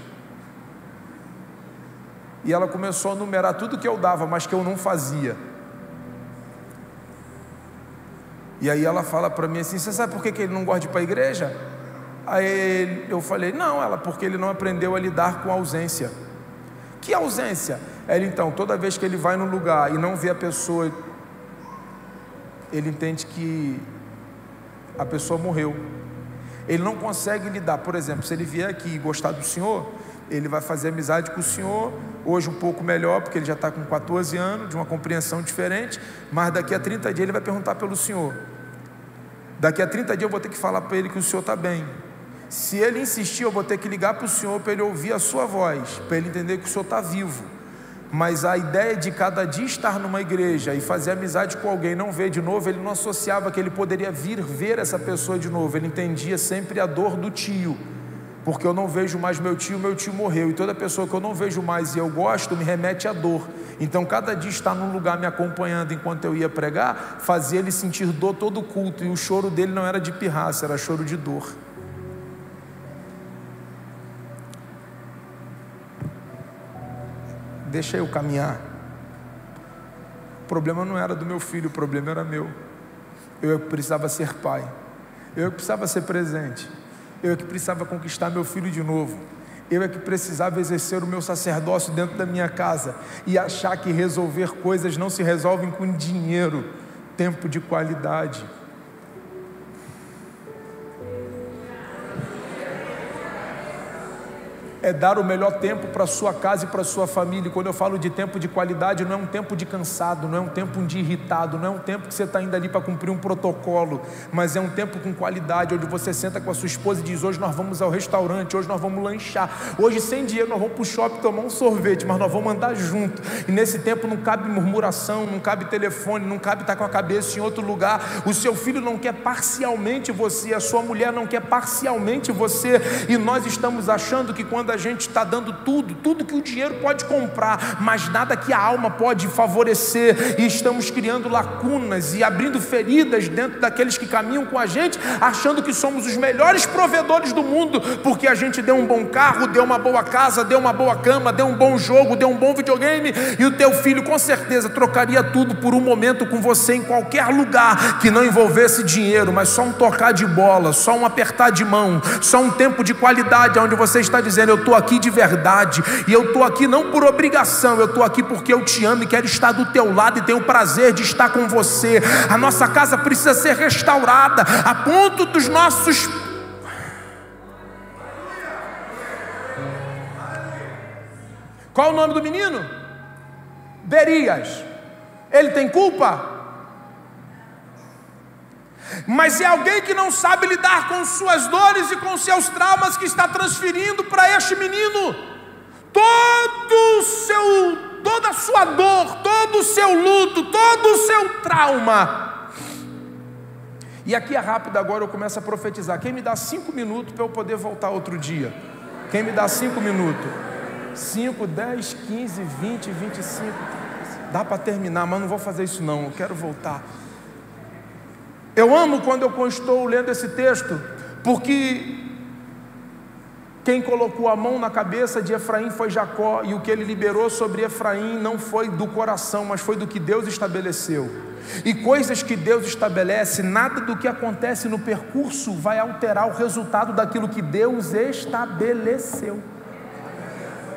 [SPEAKER 2] E ela começou a numerar tudo que eu dava, mas que eu não fazia. E aí ela fala para mim assim, você sabe por que ele não gosta de ir para a igreja? Aí eu falei, não, ela, porque ele não aprendeu a lidar com a ausência. Que ausência? Ela, então, toda vez que ele vai num lugar e não vê a pessoa, ele entende que a pessoa morreu. Ele não consegue lidar. Por exemplo, se ele vier aqui e gostar do senhor, ele vai fazer amizade com o senhor, hoje um pouco melhor, porque ele já está com 14 anos, de uma compreensão diferente, mas daqui a 30 dias ele vai perguntar pelo senhor. Daqui a 30 dias eu vou ter que falar para ele que o senhor está bem. Se ele insistir, eu vou ter que ligar para o senhor para ele ouvir a sua voz, para ele entender que o senhor está vivo. Mas a ideia de cada dia estar numa igreja e fazer amizade com alguém, não ver de novo, ele não associava que ele poderia vir ver essa pessoa de novo. Ele entendia sempre a dor do tio, porque eu não vejo mais meu tio morreu, e toda pessoa que eu não vejo mais e eu gosto, me remete à dor. Então cada dia estar num lugar me acompanhando enquanto eu ia pregar, fazia ele sentir dor todo o culto, e o choro dele não era de pirraça, era choro de dor. Deixa eu caminhar. O problema não era do meu filho, o problema era meu. Eu que precisava ser pai, eu que precisava ser presente, eu que precisava conquistar meu filho de novo, eu é que precisava exercer o meu sacerdócio dentro da minha casa e achar que resolver coisas não se resolvem com dinheiro. Tempo de qualidade. É dar o melhor tempo para a sua casa e para a sua família. E quando eu falo de tempo de qualidade, não é um tempo de cansado, não é um tempo de irritado, não é um tempo que você está indo ali para cumprir um protocolo, mas é um tempo com qualidade, onde você senta com a sua esposa e diz, hoje nós vamos ao restaurante, hoje nós vamos lanchar, hoje sem dinheiro nós vamos para o shopping tomar um sorvete, mas nós vamos andar junto. E nesse tempo não cabe murmuração, não cabe telefone, não cabe estar com a cabeça em outro lugar. O seu filho não quer parcialmente você, a sua mulher não quer parcialmente você, e nós estamos achando que quando a a gente está dando tudo que o dinheiro pode comprar, mas nada que a alma pode favorecer, e estamos criando lacunas e abrindo feridas dentro daqueles que caminham com a gente, achando que somos os melhores provedores do mundo, porque a gente deu um bom carro, deu uma boa casa, deu uma boa cama, deu um bom jogo, deu um bom videogame, e o teu filho com certeza trocaria tudo por um momento com você em qualquer lugar que não envolvesse dinheiro, mas só um tocar de bola, só um apertar de mão, só um tempo de qualidade, onde você está dizendo: eu estou aqui de verdade, e eu estou aqui não por obrigação, eu estou aqui porque eu te amo e quero estar do teu lado e tenho o prazer de estar com você. A nossa casa precisa ser restaurada a ponto dos nossos... Qual é o nome do menino? Berias. Ele tem culpa? Mas é alguém que não sabe lidar com suas dores e com seus traumas, que está transferindo para este menino toda a sua dor, todo o seu luto, todo o seu trauma. E aqui é rápido agora, eu começo a profetizar. Quem me dá 5 minutos para eu poder voltar outro dia? Quem me dá 5 minutos? 5, 10, 15, 20, 25. Dá para terminar, mas não vou fazer isso não, eu quero voltar. Eu amo quando eu estou lendo esse texto, porque quem colocou a mão na cabeça de Efraim foi Jacó, e o que ele liberou sobre Efraim não foi do coração, mas foi do que Deus estabeleceu. E coisas que Deus estabelece, nada do que acontece no percurso vai alterar o resultado daquilo que Deus estabeleceu.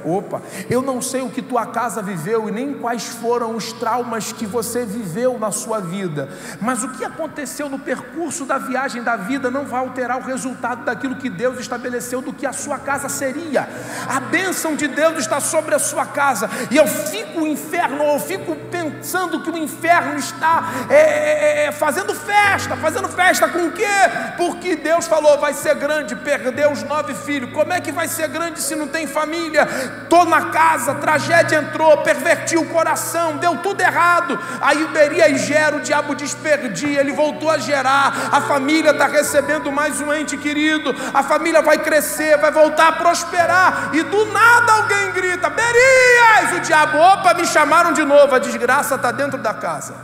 [SPEAKER 2] Opa, eu não sei o que tua casa viveu e nem quais foram os traumas que você viveu na sua vida, mas o que aconteceu no percurso da viagem da vida não vai alterar o resultado daquilo que Deus estabeleceu, do que a sua casa seria. A bênção de Deus está sobre a sua casa, e eu fico pensando que o inferno está fazendo festa com o quê? Porque Deus falou: vai ser grande, perdeu os 9 filhos. Como é que vai ser grande se não tem família? Estou na casa, tragédia entrou, pervertiu o coração, deu tudo errado. Aí Berias gera, o diabo desperdia, ele voltou a gerar. A família está recebendo mais um ente querido, a família vai crescer, vai voltar a prosperar, e do nada alguém grita: Berias! O diabo: opa, me chamaram de novo, a desgraça está dentro da casa.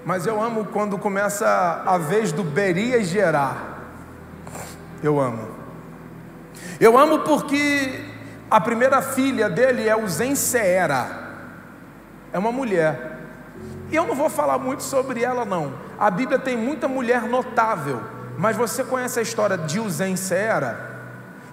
[SPEAKER 2] Mas eu amo quando começa a vez do Berias gerar. Eu amo porque a primeira filha dele é Uzen-Seera, é uma mulher, e eu não vou falar muito sobre ela não. A Bíblia tem muita mulher notável, mas você conhece a história de Uzen-Seera?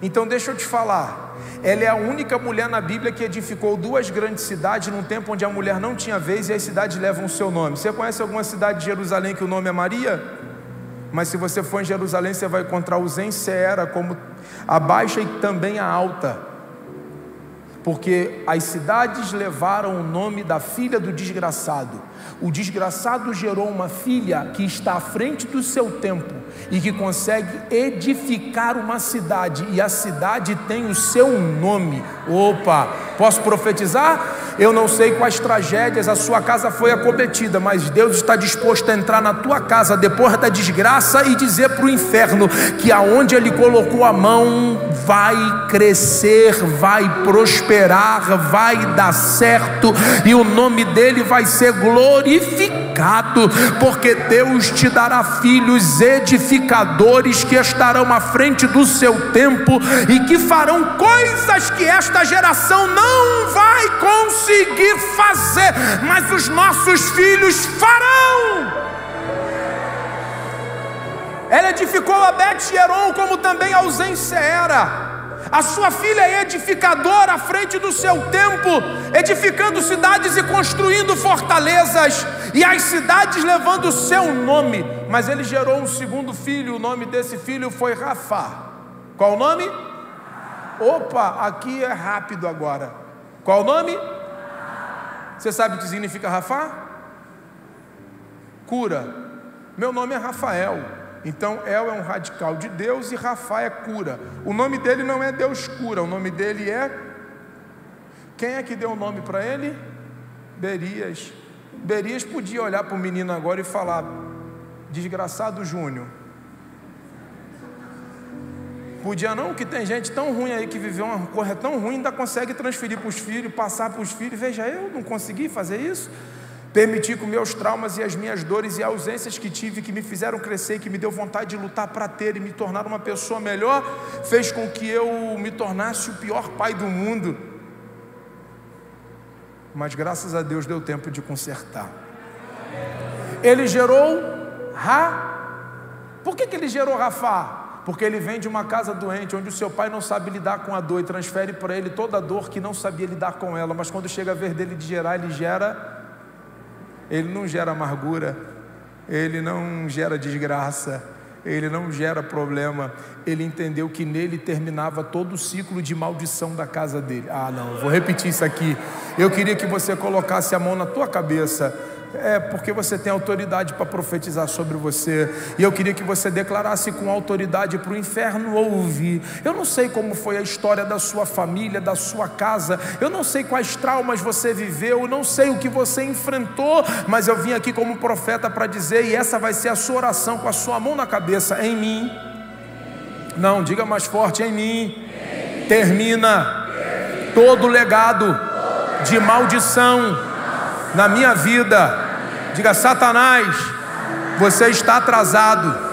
[SPEAKER 2] Então deixa eu te falar, ela é a única mulher na Bíblia que edificou 2 grandes cidades num tempo onde a mulher não tinha vez, e as cidades levam o seu nome. Você conhece alguma cidade de Jerusalém que o nome é Maria? Mas se você for em Jerusalém, você vai encontrar Uzen-Seera como a baixa e também a alta, porque as cidades levaram o nome da filha do desgraçado. O desgraçado gerou uma filha que está à frente do seu tempo e que consegue edificar uma cidade, e a cidade tem o seu nome. Opa, posso profetizar? Eu não sei quais tragédias a sua casa foi acometida, mas Deus está disposto a entrar na tua casa depois da desgraça e dizer para o inferno que aonde Ele colocou a mão vai crescer, vai prosperar, vai dar certo, e o nome dele vai ser glorificado, porque Deus te dará filhos edificadores que estarão à frente do seu tempo e que farão coisas que esta geração não vai conseguir fazer, mas os nossos filhos farão. Ela edificou a Bet-Jeron, como também a Uzen-Seera. A sua filha é edificadora à frente do seu tempo, edificando cidades e construindo fortalezas, e as cidades levando o seu nome. Mas ele gerou um segundo filho, o nome desse filho foi Rafá. Qual o nome? Opa, aqui é rápido agora. Qual o nome? Você sabe o que significa Rafá? Cura. Meu nome é Rafael. Então El é um radical de Deus e Rafá é cura. O nome dele não é Deus cura, o nome dele é... Quem é que deu o nome para ele? Berias. Berias podia olhar para o menino agora e falar: desgraçado Júnior, Podia não, que tem gente tão ruim aí que viveu uma coisa tão ruim, ainda consegue transferir para os filhos, passar para os filhos. Veja, eu não consegui fazer isso. Permitir que meus traumas e as minhas dores e ausências que tive, que me fizeram crescer, que me deu vontade de lutar para ter e me tornar uma pessoa melhor, fez com que eu me tornasse o pior pai do mundo. Mas graças a Deus deu tempo de consertar. Ele gerou Por que ele gerou Rafá? Porque ele vem de uma casa doente, onde o seu pai não sabe lidar com a dor e transfere para ele toda a dor que não sabia lidar com ela. Mas quando chega a vez dele de gerar, ele não gera amargura, ele não gera desgraça, ele não gera problema. Ele entendeu que nele terminava todo o ciclo de maldição da casa dele. Não, vou repetir isso aqui. Eu queria que você colocasse a mão na tua cabeça. Porque você tem autoridade para profetizar sobre você. E eu queria que você declarasse com autoridade para o inferno ouvir. Eu não sei como foi a história da sua família, da sua casa. Eu não sei quais traumas você viveu. Eu não sei o que você enfrentou. Mas eu vim aqui como profeta para dizer, e essa vai ser a sua oração com a sua mão na cabeça: em mim. Não, diga mais forte: em mim termina todo legado de maldição na minha vida. Diga: Satanás, você está atrasado.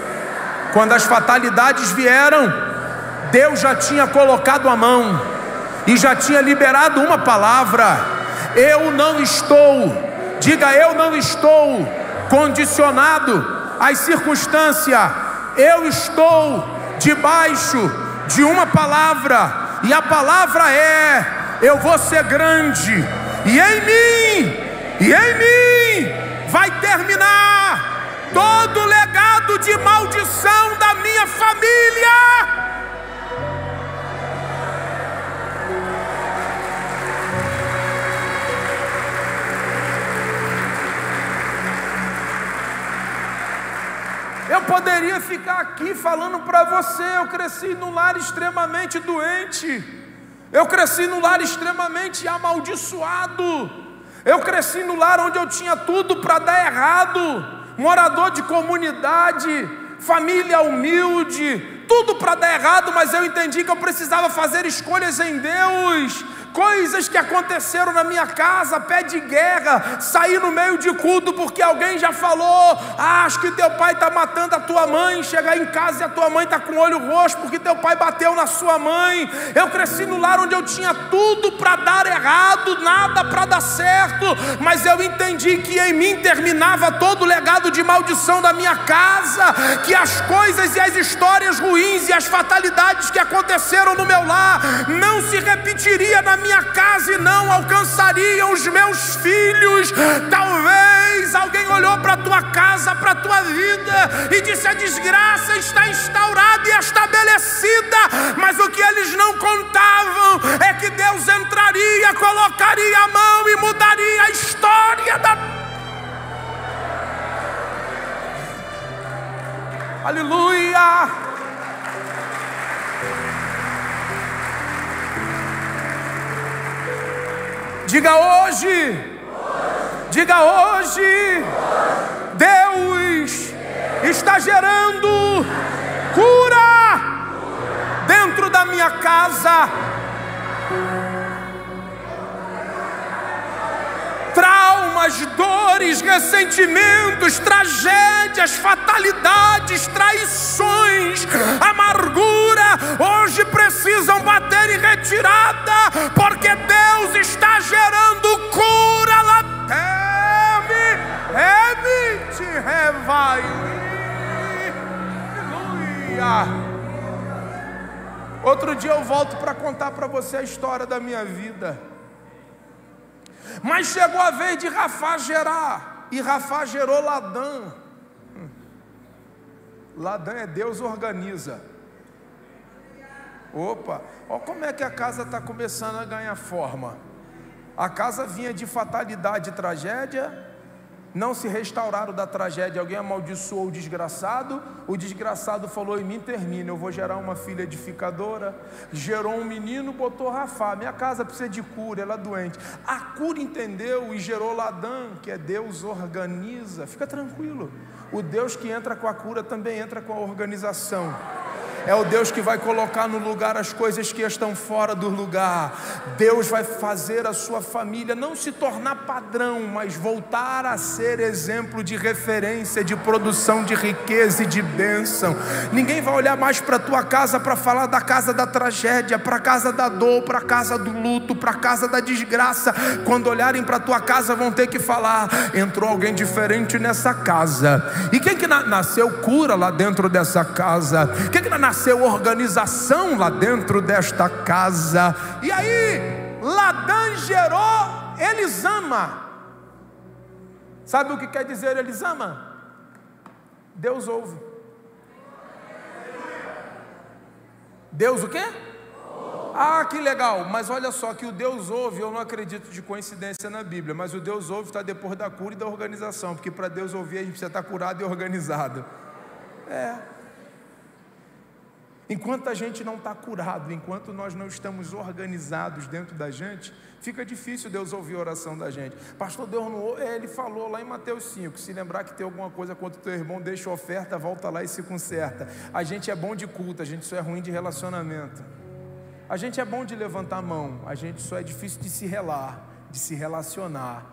[SPEAKER 2] Quando as fatalidades vieram, Deus já tinha colocado a mão e já tinha liberado uma palavra. Eu não estou, diga, eu não estou condicionado às circunstâncias. Eu estou debaixo de uma palavra, e a palavra é: eu vou ser grande, e em mim vai terminar todo o legado de maldição da minha família. Eu poderia ficar aqui falando para você: eu cresci num lar extremamente doente, eu cresci num lar extremamente amaldiçoado, eu cresci no lar onde eu tinha tudo para dar errado, morador de comunidade, família humilde, tudo para dar errado, mas eu entendi que eu precisava fazer escolhas em Deus. Coisas que aconteceram na minha casa, pé de guerra, sair no meio de culto porque alguém já falou: acho que teu pai está matando a tua mãe. Chegar em casa e a tua mãe está com o olho roxo porque teu pai bateu na sua mãe. Eu cresci no lar onde eu tinha tudo para dar errado, nada para dar certo, mas eu entendi que em mim terminava todo o legado de maldição da minha casa, que as coisas e as histórias ruins e as fatalidades que aconteceram no meu lar não se repetiria na minha casa e não alcançariam os meus filhos. Talvez alguém olhou para a tua casa, para a tua vida e disse: a desgraça está instaurada e estabelecida, mas o que eles não contavam é que Deus entraria, colocaria a mão e mudaria a história da... Aleluia! Diga hoje, diga hoje, Deus está gerando cura dentro da minha casa. Traumas, dores, ressentimentos, tragédias, fatalidades, traições, amargura, hoje precisam bater em retirada, porque Deus está gerando cura lá. Aleluia. Outro dia eu volto para contar para você a história da minha vida. Mas chegou a vez de Rafá gerar, e Rafá gerou Ladã. Ladã é Deus organiza. Opa, olha como é que a casa está começando a ganhar forma. A casa vinha de fatalidade e tragédia, não se restauraram da tragédia, alguém amaldiçoou o desgraçado falou: em mim termina, eu vou gerar uma filha edificadora. Gerou um menino, botou Rafá. Minha casa precisa de cura, ela é doente. A cura entendeu e gerou Ladã, que é Deus organiza. Fica tranquilo, o Deus que entra com a cura também entra com a organização. é o Deus que vai colocar no lugar as coisas que estão fora do lugar. Deus vai fazer a sua família não se tornar padrão, mas voltar a ser exemplo de referência, de produção de riqueza e de bênção. Ninguém vai olhar mais para a tua casa para falar da casa da tragédia, para a casa da dor, para a casa do luto, para a casa da desgraça. Quando olharem para a tua casa vão ter que falar: entrou alguém diferente nessa casa. E quem que nasceu cura lá dentro dessa casa? Quem que nasceu organização lá dentro desta casa? E aí Ladã gerou Elisama. Sabe o que quer dizer Elisama? Deus ouve. Deus o quê? Ah, que legal, mas olha só, que o Deus ouve, eu não acredito de coincidência na Bíblia, mas o Deus ouve está depois da cura e da organização, porque para Deus ouvir a gente precisa estar curado e organizado. Enquanto a gente não está curado, enquanto nós não estamos organizados dentro da gente, fica difícil Deus ouvir a oração da gente. Pastor, Deus não ouve, ele falou lá em Mateus 5, se lembrar que tem alguma coisa contra o teu irmão, deixa a oferta, volta lá e se conserta. A gente é bom de culto, a gente só é ruim de relacionamento. A gente é bom de levantar a mão, a gente só é difícil de se relar, de se relacionar.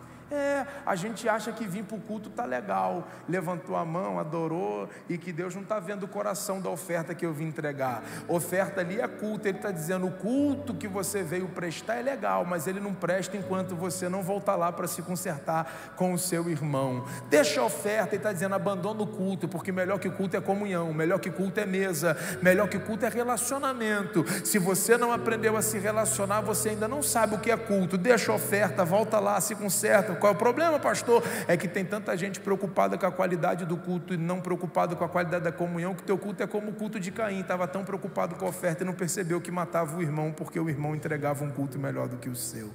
[SPEAKER 2] A gente acha que vir para o culto está legal, levantou a mão, adorou, e que Deus não está vendo o coração da oferta que eu vim entregar. Oferta ali é culto, Ele está dizendo: o culto que você veio prestar é legal, mas ele não presta enquanto você não voltar lá para se consertar com o seu irmão. Deixa a oferta, Ele está dizendo: abandona o culto, porque melhor que culto é comunhão, melhor que culto é mesa, melhor que culto é relacionamento. Se você não aprendeu a se relacionar, você ainda não sabe o que é culto. Deixa a oferta, volta lá, se conserta. Qual é o problema, pastor? É que tem tanta gente preocupada com a qualidade do culto e não preocupada com a qualidade da comunhão, que teu culto é como o culto de Caim, estava tão preocupado com a oferta e não percebeu que matava o irmão, porque o irmão entregava um culto melhor do que o seu.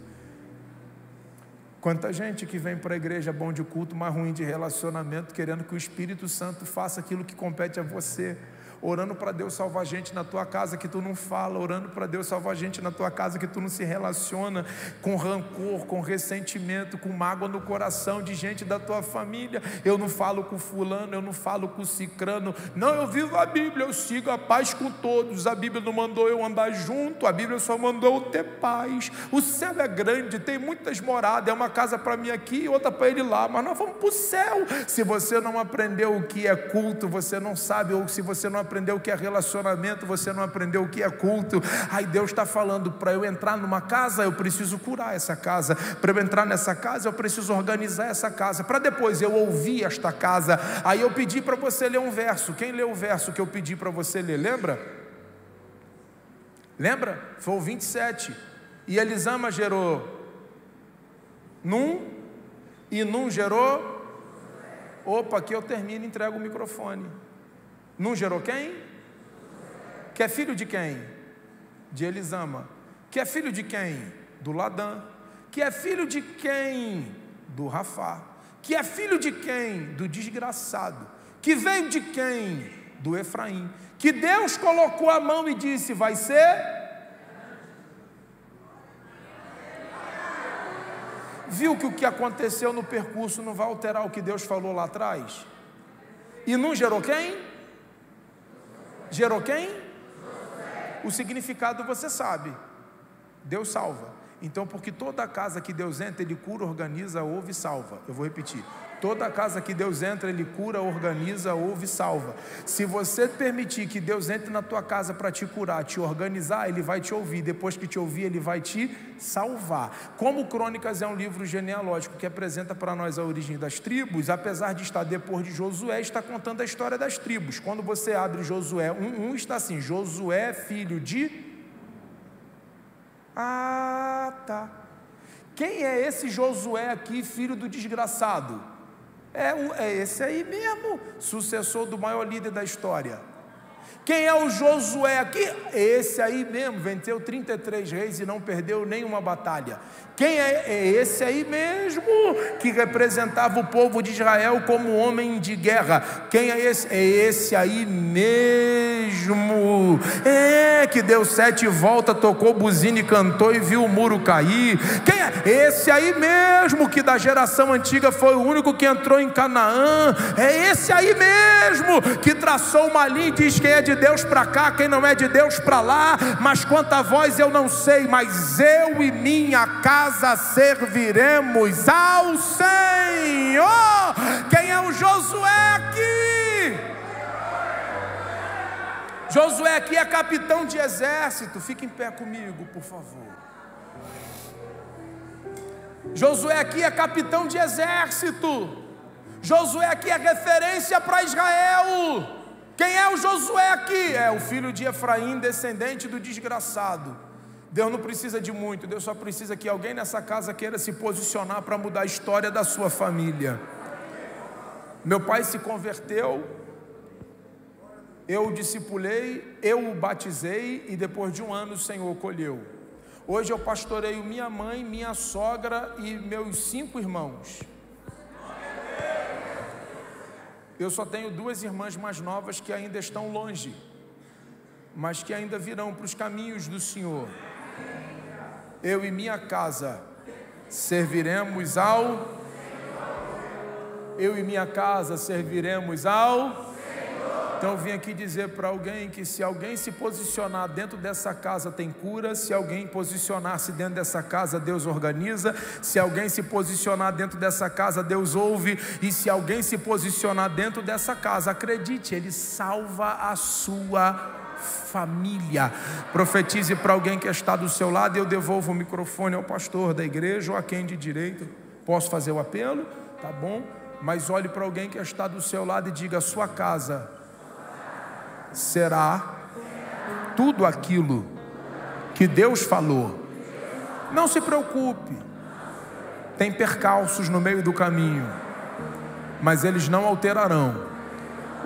[SPEAKER 2] Quanta gente que vem para a igreja bom de culto, mas ruim de relacionamento, querendo que o Espírito Santo faça aquilo que compete a você, orando para Deus salvar gente na tua casa que tu não fala, orando para Deus salvar gente na tua casa que tu não se relaciona, com rancor, com ressentimento, com mágoa no coração de gente da tua família. Eu não falo com fulano, eu não falo com cicrano. Não, eu vivo a Bíblia, eu sigo a paz com todos. A Bíblia não mandou eu andar junto, a Bíblia só mandou eu ter paz. O céu é grande, tem muitas moradas, é uma casa para mim aqui e outra para ele lá, mas nós vamos para o céu. Se você não aprendeu o que é culto, você não sabe, ou se você não aprendeu o que é relacionamento, você não aprendeu o que é culto. Aí Deus está falando: para eu entrar numa casa, eu preciso curar essa casa. Para eu entrar nessa casa, eu preciso organizar essa casa, para depois eu ouvir esta casa. Aí eu pedi para você ler um verso. Quem leu o verso que eu pedi para você ler? Lembra? Lembra? Foi o 27. E Elisama gerou Num, e Num gerou... Opa, aqui eu termino e entrego o microfone. Num gerou quem? Que é filho de quem? De Elisama. Que é filho de quem? Do Ladã. Que é filho de quem? Do Rafá. Que é filho de quem? Do desgraçado. Que veio de quem? Do Efraim. Que Deus colocou a mão e disse: vai ser... Viu que o que aconteceu no percurso não vai alterar o que Deus falou lá atrás? E não gerou quem? Gerou quem? O significado você sabe. Deus salva. Então, porque toda casa que Deus entra, Ele cura, organiza, ouve e salva. Eu vou repetir: toda casa que Deus entra, Ele cura, organiza, ouve e salva. Se você permitir que Deus entre na tua casa para te curar, te organizar, Ele vai te ouvir. Depois que te ouvir, Ele vai te salvar. Como Crônicas é um livro genealógico que apresenta para nós a origem das tribos, apesar de estar depois de Josué, está contando a história das tribos. Quando você abre Josué 1:1, está assim: Josué, filho de... Ah, tá. Quem é esse Josué aqui, filho do desgraçado? É esse aí mesmo, sucessor do maior líder da história. Quem é o Josué aqui? Esse aí mesmo, venceu 33 reis e não perdeu nenhuma batalha. Quem é esse aí mesmo, que representava o povo de Israel como homem de guerra? Quem é esse? É esse aí mesmo, que deu 7 voltas, tocou buzina e cantou e viu o muro cair. Quem é? Esse aí mesmo, que da geração antiga foi o único que entrou em Canaã. É esse aí mesmo, que traçou uma linha e diz: quem é é de Deus para cá, quem não é de Deus para lá, mas quanto a vós eu não sei, mas eu e minha casa serviremos ao Senhor. Quem é o Josué aqui? Josué aqui é capitão de exército. Fique em pé comigo, por favor. Josué aqui é capitão de exército. Josué aqui é referência para Israel. Quem é o Josué aqui? É o filho de Efraim, descendente do desgraçado. Deus não precisa de muito, Deus só precisa que alguém nessa casa queira se posicionar para mudar a história da sua família. Meu pai se converteu, eu o discipulei, eu o batizei e depois de um ano o Senhor colheu. Hoje eu pastoreio minha mãe, minha sogra e meus 5 irmãos. Eu só tenho 2 irmãs mais novas que ainda estão longe, mas que ainda virão para os caminhos do Senhor. Eu e minha casa serviremos ao... Eu e minha casa serviremos ao... Então eu vim aqui dizer para alguém que se alguém se posicionar dentro dessa casa tem cura, se alguém posicionar-se dentro dessa casa Deus organiza, se alguém se posicionar dentro dessa casa Deus ouve, e se alguém se posicionar dentro dessa casa, acredite, Ele salva a sua família. Profetize para alguém que está do seu lado e eu devolvo o microfone ao pastor da igreja ou a quem de direito. Posso fazer o apelo? Tá bom? Mas olhe para alguém que está do seu lado e diga: a sua casa será tudo aquilo que Deus falou. Não se preocupe, tem percalços no meio do caminho, mas eles não alterarão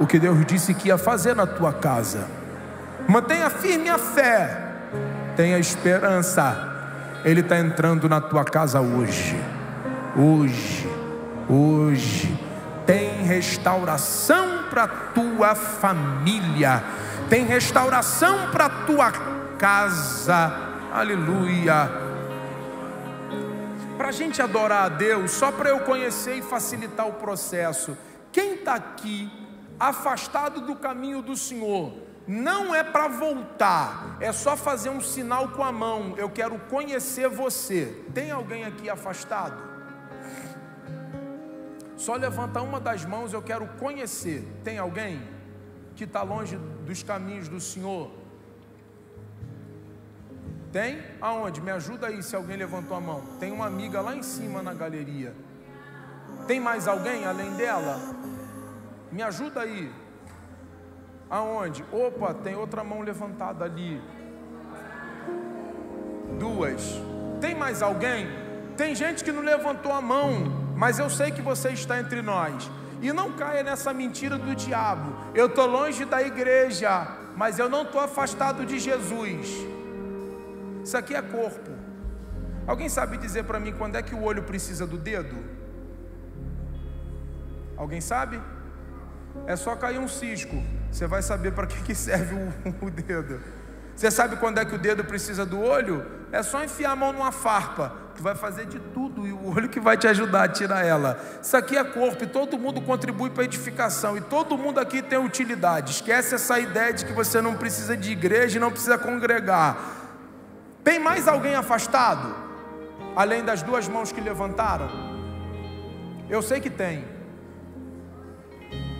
[SPEAKER 2] o que Deus disse que ia fazer na tua casa. Mantenha firme a fé, tenha esperança. Ele está entrando na tua casa hoje. Hoje tem restauração para a tua família, tem restauração para a tua casa. Aleluia. Para a gente adorar a Deus, só para eu conhecer e facilitar o processo, quem está aqui afastado do caminho do Senhor, não é para voltar, é só fazer um sinal com a mão: eu quero conhecer você. Tem alguém aqui afastado? Só levantar uma das mãos: eu quero conhecer. Tem alguém que está longe dos caminhos do Senhor? Tem? Aonde? Me ajuda aí se alguém levantou a mão. Tem uma amiga lá em cima na galeria. Tem mais alguém além dela? Me ajuda aí. Aonde? Opa, tem outra mão levantada ali. 2. Tem mais alguém? Tem gente que não levantou a mão, mas eu sei que você está entre nós. E não caia nessa mentira do diabo: eu estou longe da igreja, mas eu não estou afastado de Jesus. Isso aqui é corpo. Alguém sabe dizer para mim quando é que o olho precisa do dedo? Alguém sabe? É só cair um cisco, você vai saber para que serve o dedo. Você sabe quando é que o dedo precisa do olho? É só enfiar a mão numa farpa, que vai fazer de tudo, e o olho que vai te ajudar a tirar ela. Isso aqui é corpo, e todo mundo contribui para a edificação, e todo mundo aqui tem utilidade. Esquece essa ideia de que você não precisa de igreja e não precisa congregar. Tem mais alguém afastado? Além das 2 mãos que levantaram? Eu sei que tem.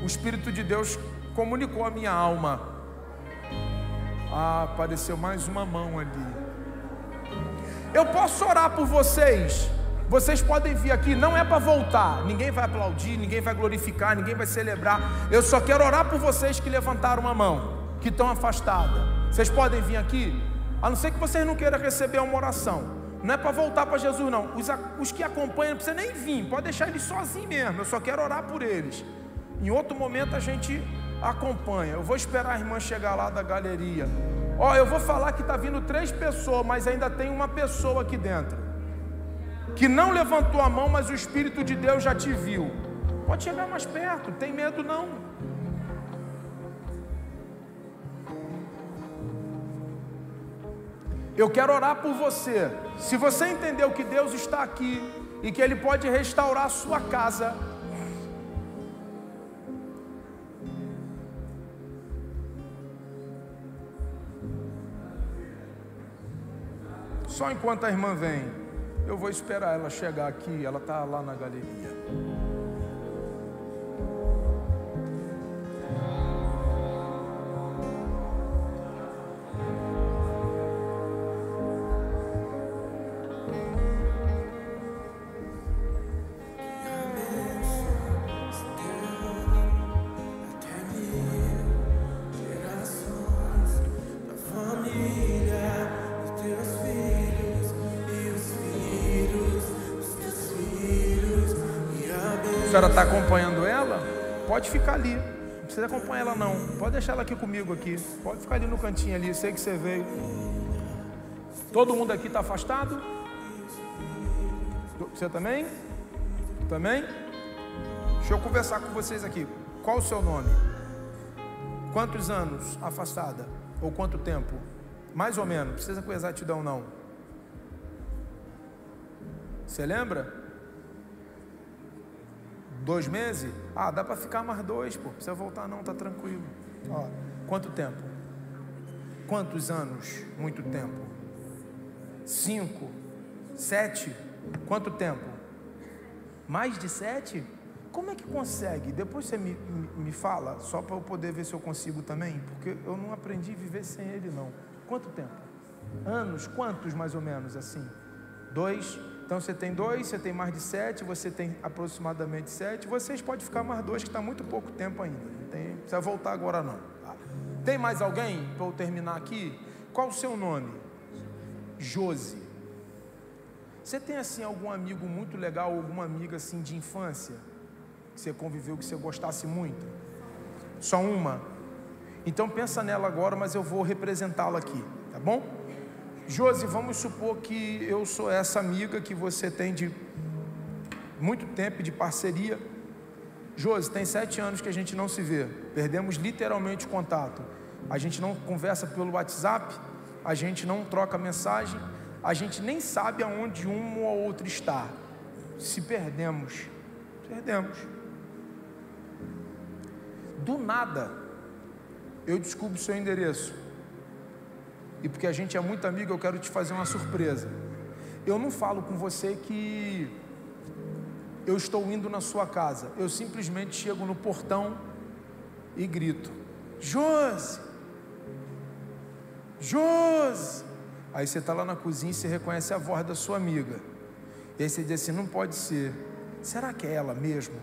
[SPEAKER 2] O Espírito de Deus comunicou a minha alma. Apareceu mais uma mão ali. Eu posso orar por vocês. Vocês podem vir aqui, não é para voltar. Ninguém vai aplaudir, ninguém vai glorificar, ninguém vai celebrar. Eu só quero orar por vocês que levantaram a mão, que estão afastadas. Vocês podem vir aqui, a não ser que vocês não queiram receber uma oração. Não é para voltar para Jesus não. Os que acompanham não precisa nem vir, pode deixar eles sozinhos mesmo. Eu só quero orar por eles. Em outro momento a gente acompanha. Eu vou esperar a irmã chegar lá da galeria. Eu vou falar que está vindo 3 pessoas, mas ainda tem uma pessoa aqui dentro que não levantou a mão, mas o Espírito de Deus já te viu. Pode chegar mais perto, não tem medo não. Eu quero orar por você. Se você entendeu que Deus está aqui e que Ele pode restaurar a sua casa, Só enquanto a irmã vem, eu vou esperar ela chegar aqui. Ela está lá na galeria. A senhora está acompanhando ela? Pode ficar ali. Não precisa acompanhar ela não. Pode deixar ela aqui comigo aqui. Pode ficar ali no cantinho ali. Sei que você veio. Todo mundo aqui está afastado? Você também? Também? Deixa eu conversar com vocês aqui. Qual o seu nome? Quantos anos afastada? Ou quanto tempo? Mais ou menos. Não precisa com exatidão não. Você lembra? 2 meses? Ah, dá para ficar mais 2, pô. Não precisa voltar não, tá tranquilo. Ó, quanto tempo? Quantos anos? Muito tempo. 5? 7? Quanto tempo? Mais de 7? Como é que consegue? Depois você me fala, só para eu poder ver se eu consigo também, porque eu não aprendi a viver sem ele não. Quanto tempo? Anos? Quantos mais ou menos assim? 2? Então você tem 2, você tem mais de 7, você tem aproximadamente 7. Vocês podem ficar mais 2, que está muito pouco tempo ainda. Não precisa voltar agora não. Tem mais alguém para eu terminar aqui? Qual o seu nome? Josi. Você tem assim algum amigo muito legal, alguma amiga assim de infância que você conviveu, que você gostasse muito? Só uma? Então pensa nela agora, mas eu vou representá-la aqui, tá bom? Josi, vamos supor que eu sou essa amiga que você tem de muito tempo de parceria. Josi, tem 7 anos que a gente não se vê, perdemos literalmente o contato. A gente não conversa pelo WhatsApp, a gente não troca mensagem, a gente nem sabe aonde um ou outro está. Se perdemos. Do nada, eu descubro o seu endereço. E porque a gente é muito amigo, eu quero te fazer uma surpresa. Eu não falo com você que eu estou indo na sua casa. Eu simplesmente chego no portão e grito: Josi! Josi! Aí você está lá na cozinha e você reconhece a voz da sua amiga. E aí você diz assim: não pode ser. Será que é ela mesmo?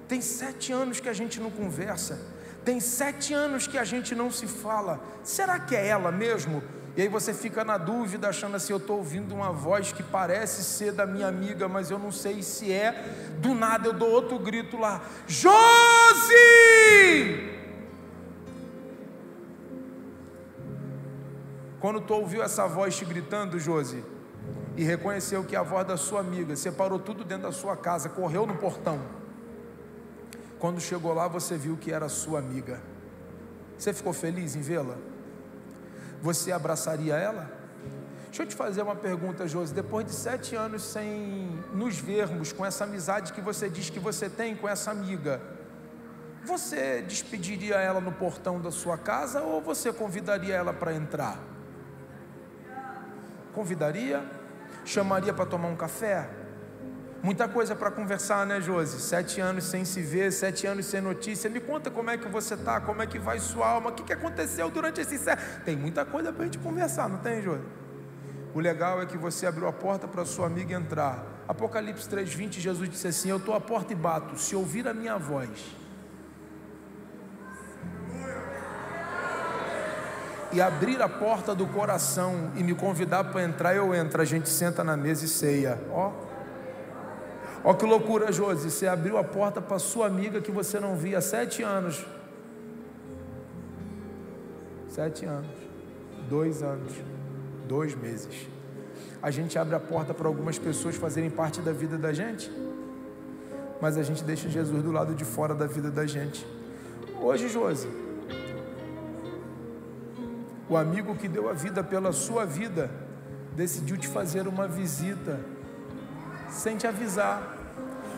[SPEAKER 2] Tem 7 anos que a gente não conversa. Tem 7 anos que a gente não se fala. Será que é ela mesmo? E aí você fica na dúvida, achando assim: eu estou ouvindo uma voz que parece ser da minha amiga, mas eu não sei se é. Do nada eu dou outro grito lá: Josi! Quando tu ouviu essa voz te gritando, Josi, e reconheceu que é a voz da sua amiga, você parou tudo dentro da sua casa, correu no portão. Quando chegou lá, você viu que era sua amiga. Você ficou feliz em vê-la? Você abraçaria ela? Deixa eu te fazer uma pergunta, Josi. Depois de 7 anos sem nos vermos, com essa amizade que você diz que você tem com essa amiga, você despediria ela no portão da sua casa ou você convidaria ela para entrar? Convidaria? Chamaria para tomar um café? Muita coisa para conversar, né, Josi? 7 anos sem se ver, 7 anos sem notícia. Me conta como é que você está, como é que vai sua alma, o que aconteceu durante esses 7... Tem muita coisa para a gente conversar, não tem, Josi? O legal é que você abriu a porta para sua amiga entrar. Apocalipse 3:20, Jesus disse assim: eu estou à porta e bato, se ouvir a minha voz e abrir a porta do coração e me convidar para entrar, eu entro. A gente senta na mesa e ceia. Ó que loucura, Josi. Você abriu a porta para sua amiga que você não via há 7 anos. 7 anos, 2 anos, 2 meses. A gente abre a porta para algumas pessoas fazerem parte da vida da gente, mas a gente deixa Jesus do lado de fora da vida da gente. Hoje, Josi, o amigo que deu a vida pela sua vida decidiu te fazer uma visita sem te avisar.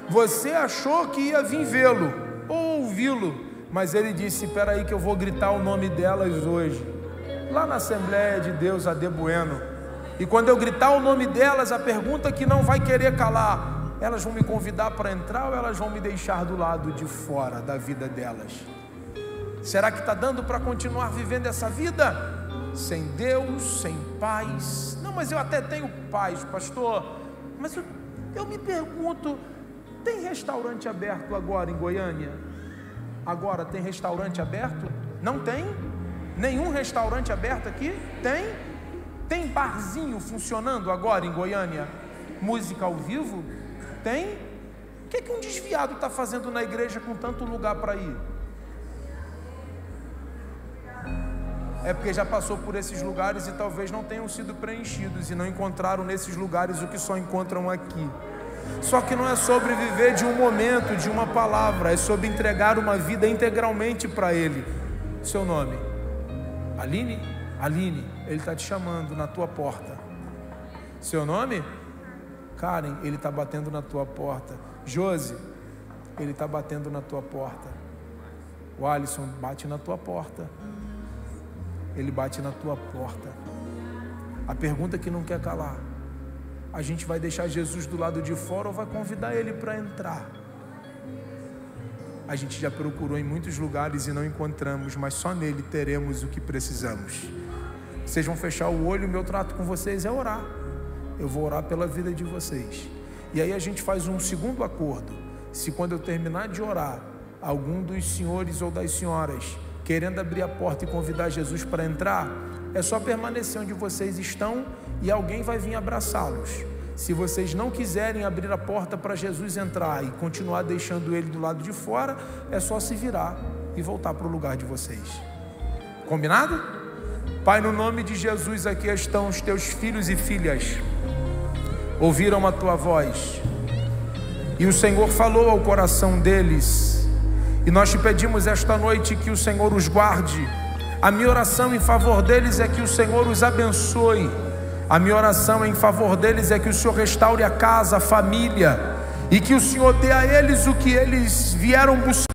[SPEAKER 2] Você achou que ia vir vê-lo ou ouvi-lo, mas ele disse: espera aí que eu vou gritar o nome delas hoje, lá na Assembleia de Deus, AD Bueno. E quando eu gritar o nome delas, a pergunta que não vai querer calar: elas vão me convidar para entrar ou elas vão me deixar do lado de fora da vida delas? Será que está dando para continuar vivendo essa vida sem Deus, sem paz? Não, mas eu até tenho paz, pastor. Mas eu me pergunto, tem restaurante aberto agora em Goiânia? Agora tem restaurante aberto? Não tem? Nenhum restaurante aberto aqui? Tem? Tem barzinho funcionando agora em Goiânia? Música ao vivo? Tem? O que um desviado está fazendo na igreja com tanto lugar para ir? É porque já passou por esses lugares e talvez não tenham sido preenchidos e não encontraram nesses lugares o que só encontram aqui. Só que não é sobre viver de um momento, de uma palavra, é sobre entregar uma vida integralmente para Ele. Seu nome? Aline? Aline, Ele está te chamando na tua porta. Seu nome? Karen, Ele está batendo na tua porta. Josi, Ele está batendo na tua porta. O Alisson bate na tua porta. Ele bate na tua porta. A pergunta que não quer calar: a gente vai deixar Jesus do lado de fora ou vai convidar Ele para entrar? A gente já procurou em muitos lugares e não encontramos, mas só nele teremos o que precisamos. Vocês vão fechar o olho, o meu trato com vocês é orar. Eu vou orar pela vida de vocês. E aí a gente faz um segundo acordo. Se quando eu terminar de orar, algum dos senhores ou das senhoras querendo abrir a porta e convidar Jesus para entrar, é só permanecer onde vocês estão e alguém vai vir abraçá-los. Se vocês não quiserem abrir a porta para Jesus entrar e continuar deixando Ele do lado de fora, é só se virar e voltar para o lugar de vocês. Combinado? Pai, no nome de Jesus, aqui estão os teus filhos e filhas. Ouviram a tua voz e o Senhor falou ao coração deles. E nós te pedimos esta noite que o Senhor os guarde. A minha oração em favor deles é que o Senhor os abençoe. A minha oração em favor deles é que o Senhor restaure a casa, a família, e que o Senhor dê a eles o que eles vieram buscar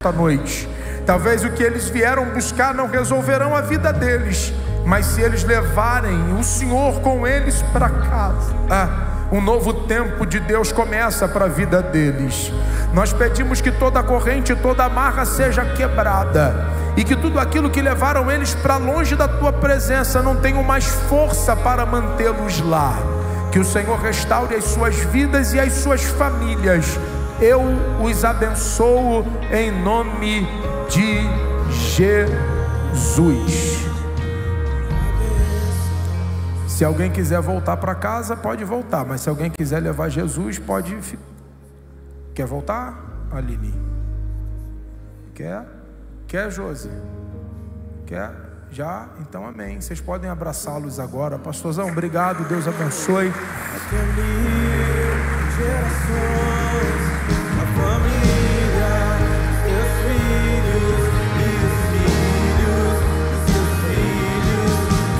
[SPEAKER 2] esta noite. Talvez o que eles vieram buscar não resolverão a vida deles, mas se eles levarem o Senhor com eles para casa, um novo tempo de Deus começa para a vida deles. Nós pedimos que toda corrente, toda amarra seja quebrada, e que tudo aquilo que levaram eles para longe da tua presença não tenham mais força para mantê-los lá. Que o Senhor restaure as suas vidas e as suas famílias. Eu os abençoo em nome de Jesus. Se alguém quiser voltar para casa, pode voltar, mas se alguém quiser levar Jesus, pode ficar. Quer voltar, Aline? Quer, Josi? Quer? Já? Então amém. Vocês podem abraçá-los agora. Pastorzão, obrigado, Deus abençoe.